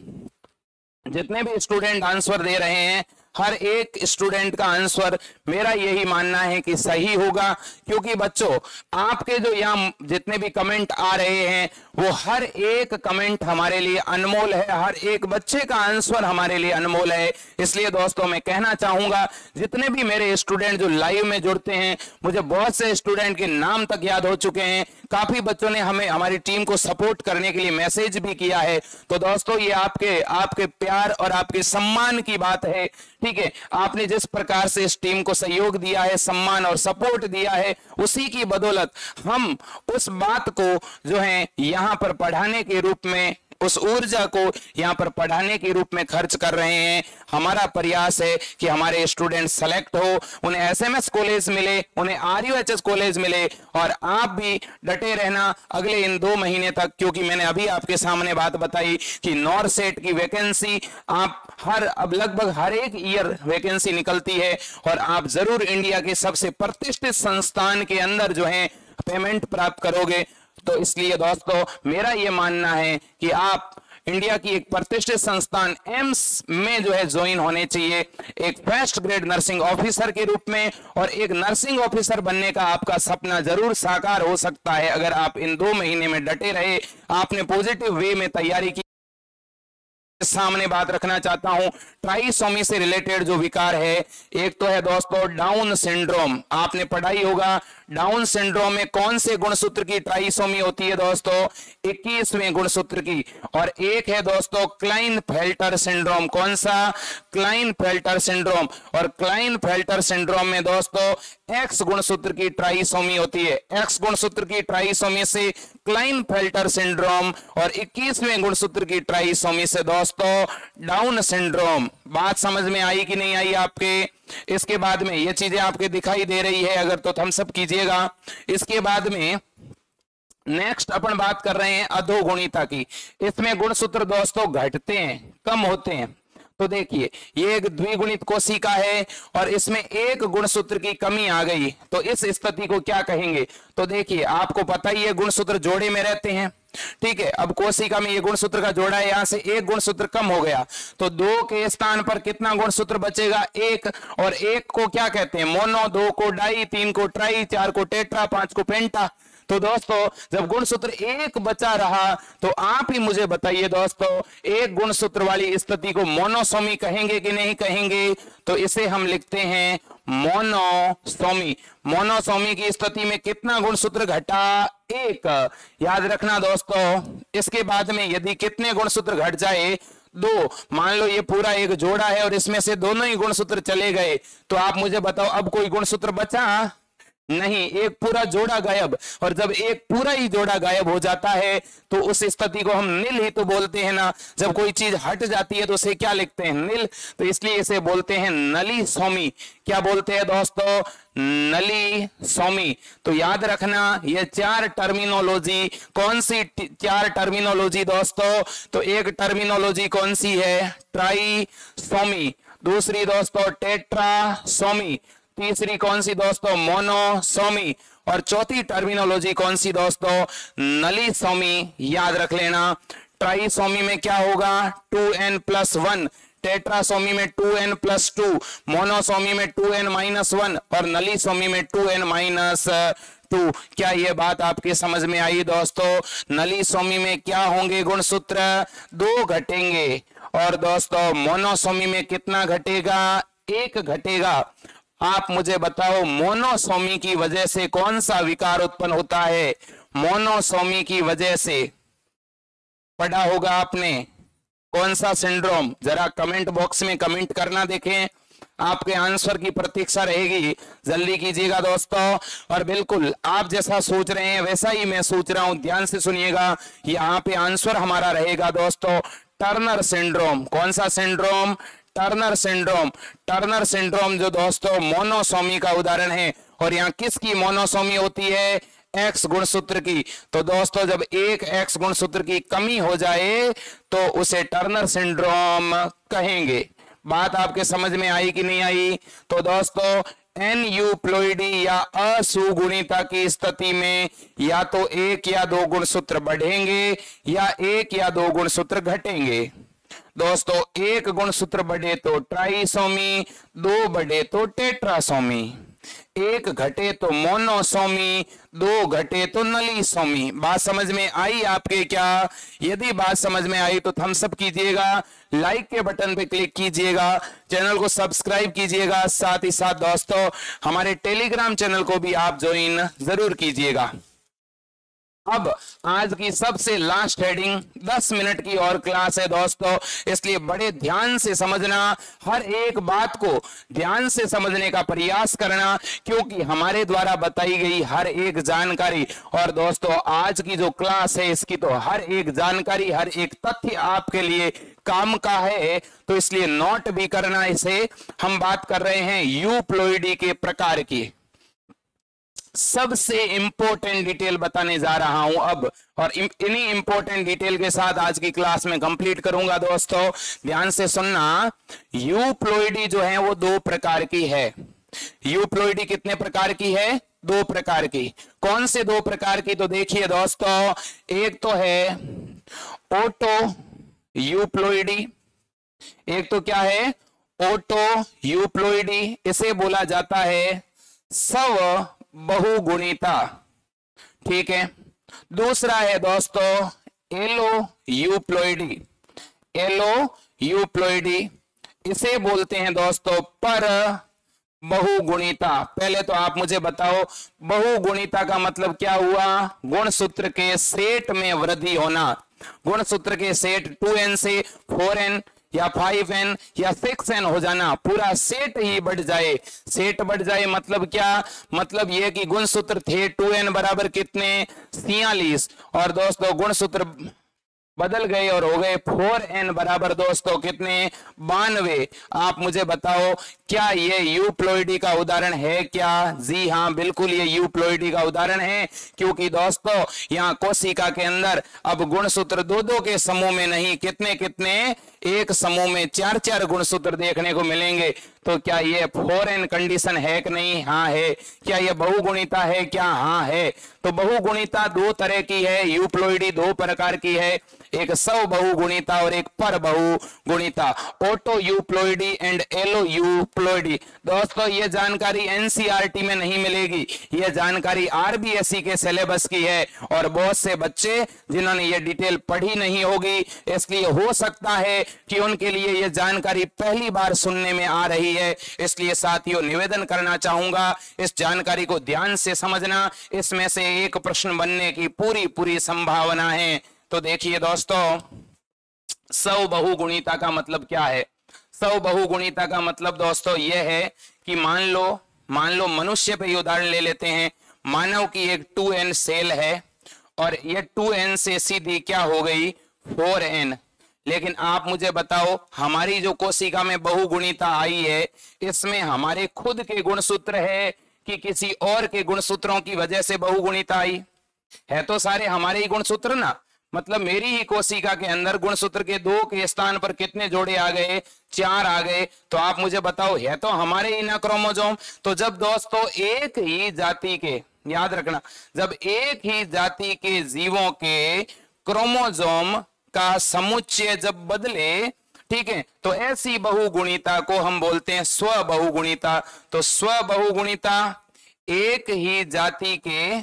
जितने भी स्टूडेंट आंसर दे रहे हैं, हर एक स्टूडेंट का आंसर मेरा यही मानना है कि सही होगा, क्योंकि बच्चों आपके जो यहाँ जितने भी कमेंट आ रहे हैं वो हर एक कमेंट हमारे लिए अनमोल है, हर एक बच्चे का आंसर हमारे लिए अनमोल है। इसलिए दोस्तों मैं कहना चाहूंगा, जितने भी मेरे स्टूडेंट जो लाइव में जुड़ते हैं, मुझे बहुत से स्टूडेंट के नाम तक याद हो चुके हैं, काफी बच्चों ने हमें हमारी टीम को सपोर्ट करने के लिए मैसेज भी किया है। तो दोस्तों ये आपके प्यार और आपके सम्मान की बात है। ठीक है, आपने जिस प्रकार से इस टीम को सहयोग दिया है, सम्मान और सपोर्ट दिया है, उसी की बदौलत हम उस बात को जो है यहाँ पर पढ़ाने के रूप में, उस ऊर्जा को यहाँ पर पढ़ाने के रूप में खर्च कर रहे हैं। हमारा प्रयास है कि हमारे स्टूडेंट सेलेक्ट हो, उन्हें एसएमएस कॉलेज मिले, उन्हें आरयूएचएस कॉलेज मिले, और आप भी डटे रहना अगले इन 2 महीने तक, क्योंकि मैंने अभी आपके सामने बात बताई कि नॉरसेट की वैकेंसी आप अब लगभग हर एक ईयर वैकेंसी निकलती है, और आप जरूर इंडिया के सबसे प्रतिष्ठित संस्थान के अंदर जो है पेमेंट प्राप्त करोगे। तो इसलिए दोस्तों मेरा यह मानना है कि आप इंडिया की एक प्रतिष्ठित संस्थान एम्स में जो है ज्वाइन होने चाहिए, एक फर्स्ट ग्रेड नर्सिंग ऑफिसर के रूप में। और एक नर्सिंग ऑफिसर बनने का आपका सपना जरूर साकार हो सकता है अगर आप इन 2 महीने में डटे रहे, आपने पॉजिटिव वे में तैयारी की। सामने बात रखना चाहता हूं ट्राइसोमी से रिलेटेड जो विकार है, एक तो है दोस्तों डाउन सिंड्रोम। आपने पढ़ाई होगा डाउन सिंड्रोम में कौन से गुणसूत्र की ट्राइसोमी होती है दोस्तों? 21वें गुणसूत्र की। और एक है दोस्तों क्लाइनफेल्टर सिंड्रोम। कौन सा? Klinefelter syndrome. और क्लाइनफेल्टर सिंड्रोम में दोस्तों एक्स गुणसूत्र की ट्राइसोमी होती है। एक्स गुणसूत्र की ट्राइसोमी से क्लाइनफेल्टर सिंड्रोम, और 21वें गुणसूत्र की ट्राइसोमी से दोस्तों डाउन सिंड्रोम। बात समझ में आई कि नहीं आई आपके? इसके बाद में ये चीजें आपके दिखाई दे रही है अगर, तो थम्स अप कीजिएगा। इसके बाद में नेक्स्ट अपन बात कर रहे हैं अधोगुणिता की। इसमें गुणसूत्र दोस्तों घटते हैं, कम होते हैं। तो देखिए ये एक द्विगुणित कोशिका है और इसमें एक गुणसूत्र की कमी आ गई, तो इस स्थिति को क्या कहेंगे? तो देखिए आपको पता ही है गुणसूत्र जोड़े में रहते हैं, ठीक है, अब कोशिका में ये गुणसूत्र का जोड़ा है, यहां से एक गुणसूत्र कम हो गया, तो 2 के स्थान पर कितना गुणसूत्र बचेगा? 1। और 1 को क्या कहते हैं? मोनो, 2 को डाई, 3 को ट्राई, 4 को टेट्रा, 5 को पेंटा। तो दोस्तों जब गुणसूत्र 1 बचा रहा तो आप ही मुझे बताइए दोस्तों, एक गुणसूत्र वाली स्थिति को मोनोसोमी कहेंगे कि नहीं कहेंगे? तो इसे हम लिखते हैं मोनोसोमी। मोनोसोमी की स्थिति में कितना गुणसूत्र घटा? 1। याद रखना दोस्तों, इसके बाद में यदि कितने गुणसूत्र घट जाए? 2। मान लो ये पूरा एक जोड़ा है और इसमें से दोनों ही गुणसूत्र चले गए, तो आप मुझे बताओ अब कोई गुणसूत्र बचा नहीं, एक पूरा जोड़ा गायब। और जब एक पूरा ही जोड़ा गायब हो जाता है तो उस स्थिति को हम नील ही तो बोलते हैं ना। जब कोई चीज हट जाती है तो उसे क्या लिखते हैं? नील। तो इसलिए इसे बोलते हैं नलीसोमी। क्या बोलते हैं दोस्तों? नलीसोमी। तो याद रखना ये 4 टर्मिनोलॉजी, कौन सी 4 टर्मिनोलॉजी दोस्तों? तो एक टर्मिनोलॉजी कौन सी है? ट्राइसोमी। दूसरी दोस्तों टेट्रासोमी। तीसरी कौन सी दोस्तों? मोनोसोमी। और चौथी टर्मिनोलॉजी कौन सी दोस्तों? नलीसोमी। याद रख लेना। ट्राइसोमी में क्या होगा? 2n+1। टेट्रासोमी में 2n+2। मोनोसोमी में 2n-1 और नलीसोमी में 2n-2। क्या ये बात आपके समझ में आई दोस्तों? नलीसोमी में क्या होंगे गुणसूत्र? 2 घटेंगे। और दोस्तों मोनोसोमी में कितना घटेगा? 1 घटेगा। आप मुझे बताओ मोनोसोमी की वजह से कौन सा विकार उत्पन्न होता है? मोनोसोमी की वजह से पढ़ा होगा आपने कौन सा सिंड्रोम? जरा कमेंट बॉक्स में कमेंट करना, देखें आपके आंसर की प्रतीक्षा रहेगी। जल्दी कीजिएगा दोस्तों। और बिल्कुल आप जैसा सोच रहे हैं वैसा ही मैं सोच रहा हूं, ध्यान से सुनिएगा। यहाँ पे आंसर हमारा रहेगा दोस्तों टर्नर सिंड्रोम। कौन सा syndrome? Turner syndrome. Turner syndrome जो दोस्तों मोनोसोमी का उदाहरण है। और यहाँ किसकी मोनोसोमी होती है? एक्स गुणसूत्र की। तो दोस्तों जब एक एक्स गुणसूत्र की कमी हो जाए तो उसे टर्नर सिंड्रोम कहेंगे। बात आपके समझ में आई कि नहीं आई? तो दोस्तों एनयूप्लॉइडी या असुगुणिता की स्थिति में या तो 1 या 2 गुणसूत्र बढ़ेंगे या 1 या 2 गुणसूत्र घटेंगे। दोस्तों 1 गुणसूत्र बढ़े तो ट्राइसोमी, 2 बढ़े तो टेट्रासोमी, 1 घटे तो मोनोसोमी, 2 घटे तो नलीसोमी। बात समझ में आई आपके क्या? यदि बात समझ में आई तो थम्स अप कीजिएगा, लाइक के बटन पे क्लिक कीजिएगा, चैनल को सब्सक्राइब कीजिएगा। साथ ही साथ दोस्तों हमारे टेलीग्राम चैनल को भी आप ज्वाइन जरूर कीजिएगा। अब आज की सबसे लास्ट हेडिंग 10 मिनट की और क्लास है दोस्तों, इसलिए बड़े ध्यान से समझना, हर एक बात को ध्यान से समझने का प्रयास करना, क्योंकि हमारे द्वारा बताई गई हर एक जानकारी और दोस्तों आज की जो क्लास है इसकी तो हर एक जानकारी, हर एक तथ्य आपके लिए काम का है, तो इसलिए नोट भी करना इसे। हम बात कर रहे हैं यूप्लॉइडी के प्रकार की। सबसे इंपॉर्टेंट डिटेल बताने जा रहा हूं अब, और इन्हीं इंपॉर्टेंट डिटेल के साथ आज की क्लास में कंप्लीट करूंगा। दोस्तों ध्यान से सुनना, यूप्लॉइडी जो है वो 2 प्रकार की है। यूप्लॉइडी कितने प्रकार की है? 2 प्रकार की। कौन से 2 प्रकार की? तो देखिए दोस्तों, एक तो है ऑटो यूप्लॉइडी, एक तो क्या है? Auto euploidy. इसे बोला जाता है स्व बहुगुणिता। ठीक है। दूसरा है दोस्तों एलो यूप्लॉइडी। एलो यूप्लॉइडी इसे बोलते हैं दोस्तों पर बहुगुणिता। पहले तो आप मुझे बताओ बहुगुणिता का मतलब क्या हुआ? गुणसूत्र के सेट में वृद्धि होना। गुणसूत्र के सेट 2n से 4n या 5n या 6n हो जाना, पूरा सेट ही बढ़ जाए। सेट बढ़ जाए मतलब क्या? मतलब यह कि गुणसूत्र थे 2n बराबर कितने? 46, और दोस्तों गुणसूत्र बदल गए और हो गए 4n बराबर दोस्तों कितने? 92। आप मुझे बताओ क्या ये यूप्लॉइडी का उदाहरण है क्या? जी हाँ, बिल्कुल ये यूप्लॉइडी का उदाहरण है, क्योंकि दोस्तों यहाँ कोशिका के अंदर अब गुणसूत्र 2-2 के समूह में नहीं, कितने कितने? एक समूह में 4-4 गुणसूत्र देखने को मिलेंगे। तो क्या ये फॉरेन कंडीशन है कि नहीं? हाँ है। क्या ये बहुगुणिता है क्या? हाँ है। तो बहुगुणिता दो तरह की है, यूप्लॉइडी दो प्रकार की है, एक स्व बहुगुणिता और एक पर बहुगुणिता, auto euploidy and yellow euploidy. दोस्तों ये जानकारी एनसीईआरटी में नहीं मिलेगी, ये जानकारी आरबीएसई के सिलेबस की है और बहुत से बच्चे जिन्होंने ये डिटेल पढ़ी नहीं होगी, इसलिए हो सकता है कि उनके लिए ये जानकारी पहली बार सुनने में आ रही है। इसलिए साथियों निवेदन करना चाहूंगा, इस जानकारी को ध्यान से समझना, इसमें से एक प्रश्न बनने की पूरी संभावना है। तो देखिए दोस्तों, स्व बहुगुणिता का मतलब क्या है? स्व बहुगुणिता का मतलब दोस्तों यह है कि मान लो मनुष्य पे उदाहरण ले लेते हैं। मानव की एक 2n सेल है और ये 2n से सीधी क्या हो गई? 4n। लेकिन आप मुझे बताओ, हमारी जो कोशिका में बहुगुणिता आई है, इसमें हमारे खुद के गुणसूत्र है कि किसी और के गुणसूत्रों की वजह से बहुगुणिता आई? है तो सारे हमारे ही गुणसूत्र ना। मतलब मेरी ही कोशिका के अंदर गुणसूत्र के 2 के स्थान पर कितने जोड़े आ गए? 4 आ गए। तो आप मुझे बताओ, है तो हमारे ही ना क्रोमोसोम। तो जब दोस्तों एक ही जाति के, याद रखना, जब एक ही जाति के जीवों के क्रोमोसोम का समुच्चय जब बदले, ठीक है, तो ऐसी बहुगुणिता को हम बोलते हैं स्व बहुगुणिता। तो स्व बहुगुणिता, एक ही जाति के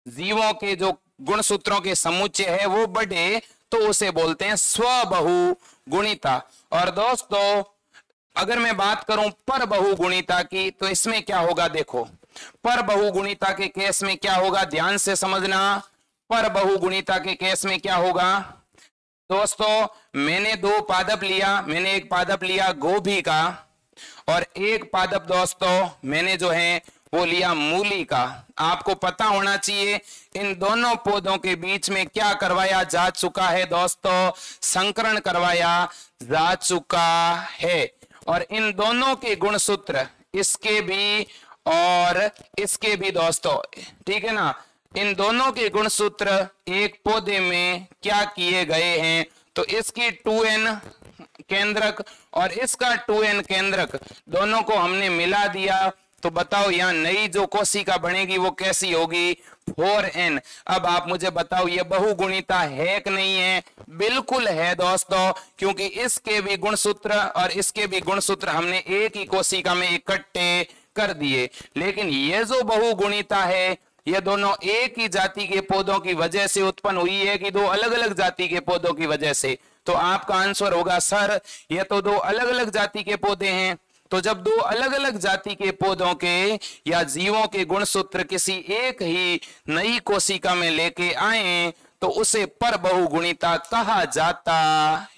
जीवों के जो गुणसूत्रों के समुच्चय है वो बढ़े तो उसे बोलते हैं स्व बहुगुणिता। और दोस्तों अगर मैं बात करूं पर बहुगुणिता की, तो इसमें क्या होगा? देखो, पर बहुगुणिता के केस में क्या होगा, ध्यान से समझना। पर बहुगुणिता के केस में क्या होगा दोस्तों? मैंने 2 पादप लिया, मैंने एक पादप लिया गोभी का और एक पादप दोस्तों मैंने जो है वो लिया मूली का। आपको पता होना चाहिए इन दोनों पौधों के बीच में क्या करवाया जा चुका है दोस्तों? संकरण करवाया जा चुका है। और इन दोनों के गुणसूत्र, इसके भी और इसके भी दोस्तों, ठीक है ना, इन दोनों के गुणसूत्र एक पौधे में क्या किए गए हैं? तो इसकी 2n केंद्रक और इसका 2n केंद्रक दोनों को हमने मिला दिया। तो बताओ यहाँ नई जो कोशिका बनेगी वो कैसी होगी? 4n। अब आप मुझे बताओ ये बहुगुणिता है कि नहीं है? बिल्कुल है दोस्तों, क्योंकि इसके भी गुणसूत्र और इसके भी गुणसूत्र हमने एक ही कोशिका में इकट्ठे कर दिए। लेकिन ये जो बहुगुणिता है ये दोनों एक ही जाति के पौधों की वजह से उत्पन्न हुई है कि 2 अलग अलग जाति के पौधों की वजह से? तो आपका आंसर होगा सर ये तो 2 अलग अलग जाति के पौधे हैं। तो जब 2 अलग अलग जाति के पौधों के या जीवों के गुणसूत्र किसी एक ही नई कोशिका में लेके आए तो उसे पर बहुगुणिता कहा जाता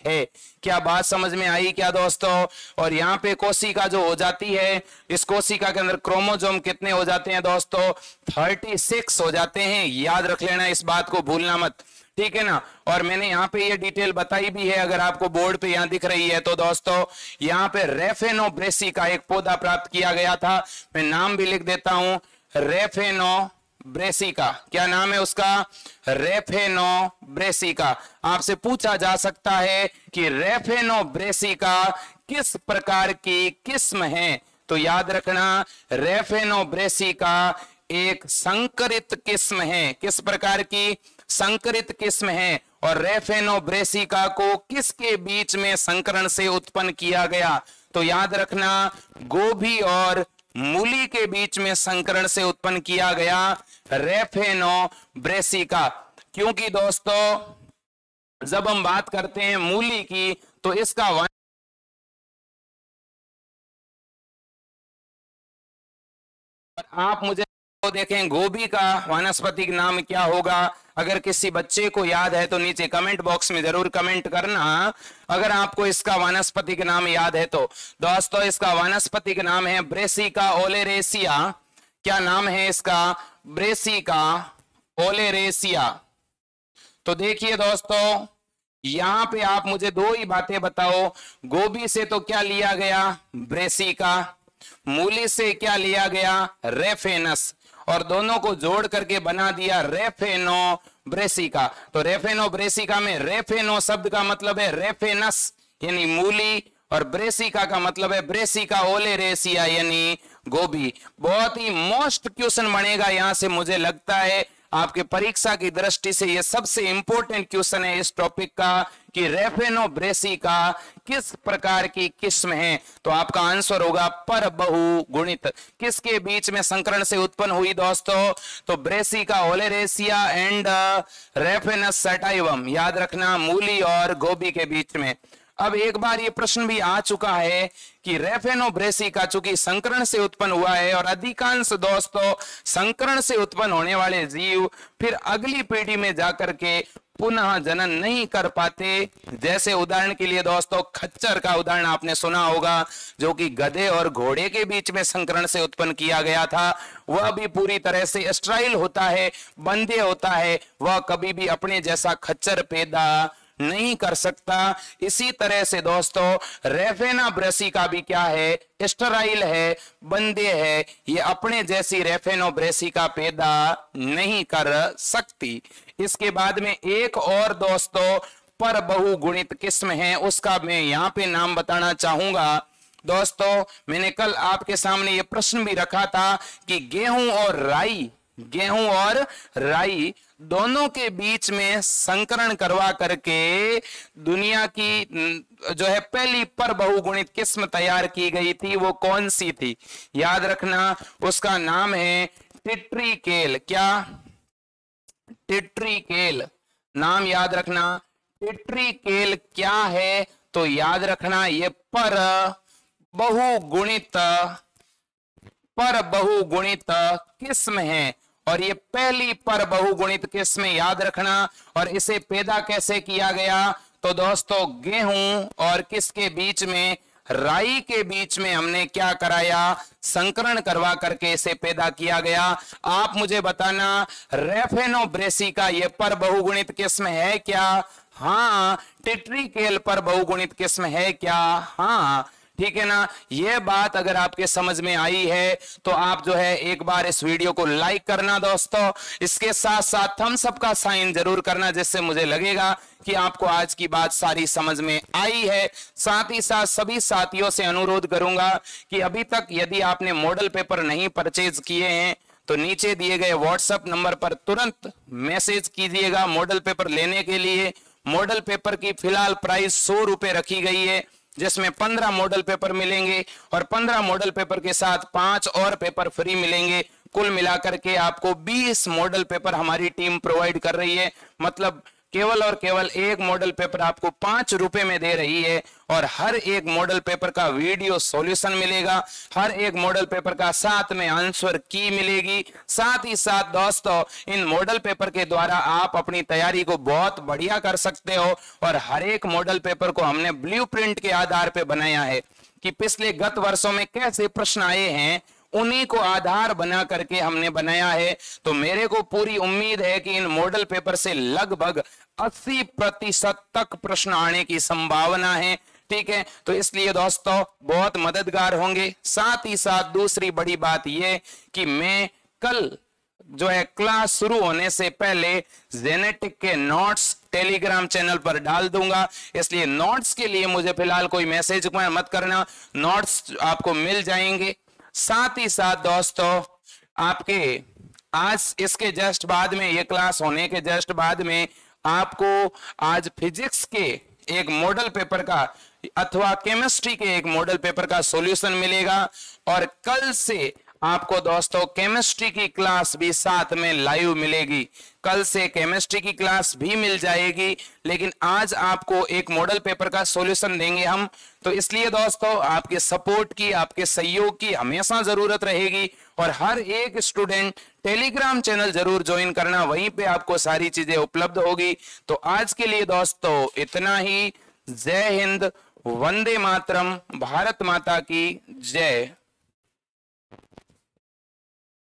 है। क्या बात समझ में आई क्या दोस्तों? और यहाँ पे कोशिका जो हो जाती है, इस कोशिका के अंदर क्रोमोसोम कितने हो जाते हैं दोस्तों? 36 हो जाते हैं। याद रख लेना, इस बात को भूलना मत, ठीक है ना। और मैंने यहाँ पे ये डिटेल बताई भी है, अगर आपको बोर्ड पे यहाँ दिख रही है तो दोस्तों यहाँ पे रेफेनोब्रेसी का एक पौधा प्राप्त किया गया था। मैं नाम भी लिख देता हूं, रेफेनोब्रेसी का। क्या नाम है उसका? रेफेनोब्रेसी का। आपसे पूछा जा सकता है कि रेफेनोब्रेसी का किस प्रकार की किस्म है? तो याद रखना रेफेनोब्रेसी का एक संकरित किस्म है। किस प्रकार की? संकरित किस्म है। और रेफेनोब्रेसिका को किसके बीच में संकरण से उत्पन्न किया गया? तो याद रखना गोभी और मूली के बीच में संकरण से उत्पन्न किया गया रेफेनोब्रेसिका। क्योंकि दोस्तों जब हम बात करते हैं मूली की तो इसका आप मुझे देखें गोभी का वानस्पतिक नाम क्या होगा? अगर किसी बच्चे को याद है तो नीचे कमेंट बॉक्स में जरूर कमेंट करना अगर आपको इसका वानस्पतिक नाम याद है तो। दोस्तों इसका वानस्पतिक नाम है ब्रेसिका ओलेरेसिया। क्या नाम है इसका? Brassica oleracea. तो देखिए दोस्तों यहां पे आप मुझे 2 ही बातें बताओ। गोभी से तो क्या लिया गया? ब्रेसिका। मूली से क्या लिया गया? रेफेनस। और दोनों को जोड़ करके बना दिया रेफेनोब्रेसिका। तो रेफेनोब्रेसिका में रेफेनो शब्द का मतलब है रेफेनस यानी मूली, और ब्रेसिका का मतलब है ब्रेसिका ओलेरेसिया यानी गोभी। बहुत ही मोस्ट क्वेश्चन बनेगा यहां से, मुझे लगता है आपके परीक्षा की दृष्टि से ये सबसे इंपॉर्टेंट क्वेश्चन है इस टॉपिक का कि रेफेनोब्रेसिका किस प्रकार की किस्म है। तो आपका आंसर होगा पर बहुगुणित। किसके बीच में संकरण से उत्पन्न हुई दोस्तों? तो ब्रेसिका ओलेरेसिया एंड रेफेनस सैटाइवम, याद रखना मूली और गोभी के बीच में। अब एक बार ये प्रश्न भी आ चुका है कि रेफेनोब्रेसिका चूंकि संकरण से उत्पन्न हुआ है और अधिकांश दोस्तों संकरण से उत्पन्न होने वाले जीव फिर अगली पीढ़ी में जाकर के पुनः जनन नहीं कर पाते। जैसे उदाहरण के लिए दोस्तों खच्चर का उदाहरण आपने सुना होगा, जो कि गधे और घोड़े के बीच में संकरण से उत्पन्न किया गया था। वह भी पूरी तरह से स्टेराइल होता है, बंध्य होता है, वह कभी भी अपने जैसा खच्चर पैदा नहीं कर सकता। इसी तरह से दोस्तों रेफेनोब्रेसिका भी क्या है? स्टेराइल है, बंध्य है, ये अपने जैसी रेफेनोब्रेसिका पैदा नहीं कर सकती। इसके बाद में एक और दोस्तों पर बहुगुणित किस्म है, उसका मैं यहां पे नाम बताना चाहूंगा। दोस्तों मैंने कल आपके सामने ये प्रश्न भी रखा था कि गेहूं और राई दोनों के बीच में संकरण करवा करके दुनिया की जो है पहली पर बहुगुणित किस्म तैयार की गई थी, वो कौन सी थी? याद रखना उसका नाम है टिट्रिकेल। क्या? टिट्रिकेल नाम याद रखना। टिट्रिकेल क्या है? तो याद रखना ये पर बहुगुणित किस्म है और ये पहली पर बहुगुणित किस्म, याद रखना। और इसे पैदा कैसे किया गया? तो दोस्तों गेहूं और किसके बीच में? राई के बीच में हमने क्या कराया? संकरण करवा करके इसे पैदा किया गया। आप मुझे बताना रेफेनोब्रेसिका ये पर बहुगुणित किस्म है क्या? हाँ। टिट्रिकेल पर बहुगुणित किस्म है क्या? हाँ। ठीक है ना। ये बात अगर आपके समझ में आई है तो आप जो है एक बार इस वीडियो को लाइक करना दोस्तों। इसके साथ साथ थम्स अप का साइन जरूर करना, जिससे मुझे लगेगा कि आपको आज की बात सारी समझ में आई है। साथ ही साथ सभी साथियों से अनुरोध करूंगा कि अभी तक यदि आपने मॉडल पेपर नहीं परचेज किए हैं तो नीचे दिए गए व्हाट्सएप नंबर पर तुरंत मैसेज कीजिएगा मॉडल पेपर लेने के लिए। मॉडल पेपर की फिलहाल प्राइस 100 रुपए रखी गई है, जिसमें 15 मॉडल पेपर मिलेंगे और 15 मॉडल पेपर के साथ 5 और पेपर फ्री मिलेंगे। कुल मिलाकर के आपको 20 मॉडल पेपर हमारी टीम प्रोवाइड कर रही है। मतलब केवल और केवल एक मॉडल पेपर आपको 5 रुपए में दे रही है और हर एक मॉडल पेपर का वीडियो सॉल्यूशन मिलेगा। हर एक मॉडल पेपर का साथ में आंसर की मिलेगी। साथ ही साथ दोस्तों इन मॉडल पेपर के द्वारा आप अपनी तैयारी को बहुत बढ़िया कर सकते हो। और हर एक मॉडल पेपर को हमने ब्लूप्रिंट के आधार पर बनाया है कि पिछले गत वर्षों में कैसे प्रश्न आए हैं, उन्हीं को आधार बना करके हमने बनाया है। तो मेरे को पूरी उम्मीद है कि इन मॉडल पेपर से लगभग 80% तक प्रश्न आने की संभावना है। ठीक है, तो इसलिए दोस्तों बहुत मददगार होंगे। साथ ही साथ दूसरी बड़ी बात यह कि मैं कल जो है क्लास शुरू होने से पहले जेनेटिक के नोट्स टेलीग्राम चैनल पर डाल दूंगा, इसलिए नोट्स के लिए मुझे फिलहाल कोई मैसेज मत करना, नोट्स आपको मिल जाएंगे। साथ ही साथ दोस्तों आपके आज इसके जस्ट बाद में, ये क्लास होने के जस्ट बाद में आपको आज फिजिक्स के एक मॉडल पेपर का अथवा केमिस्ट्री के एक मॉडल पेपर का सॉल्यूशन मिलेगा। और कल से आपको दोस्तों केमिस्ट्री की क्लास भी साथ में लाइव मिलेगी। कल से केमिस्ट्री की क्लास भी मिल जाएगी, लेकिन आज आपको एक मॉडल पेपर का सॉल्यूशन देंगे हम। तो इसलिए दोस्तों आपके सपोर्ट की, आपके सहयोग की हमेशा जरूरत रहेगी। और हर एक स्टूडेंट टेलीग्राम चैनल जरूर ज्वाइन करना, वहीं पे आपको सारी चीजें उपलब्ध होगी। तो आज के लिए दोस्तों इतना ही। जय हिंद, वंदे मातरम, भारत माता की जय।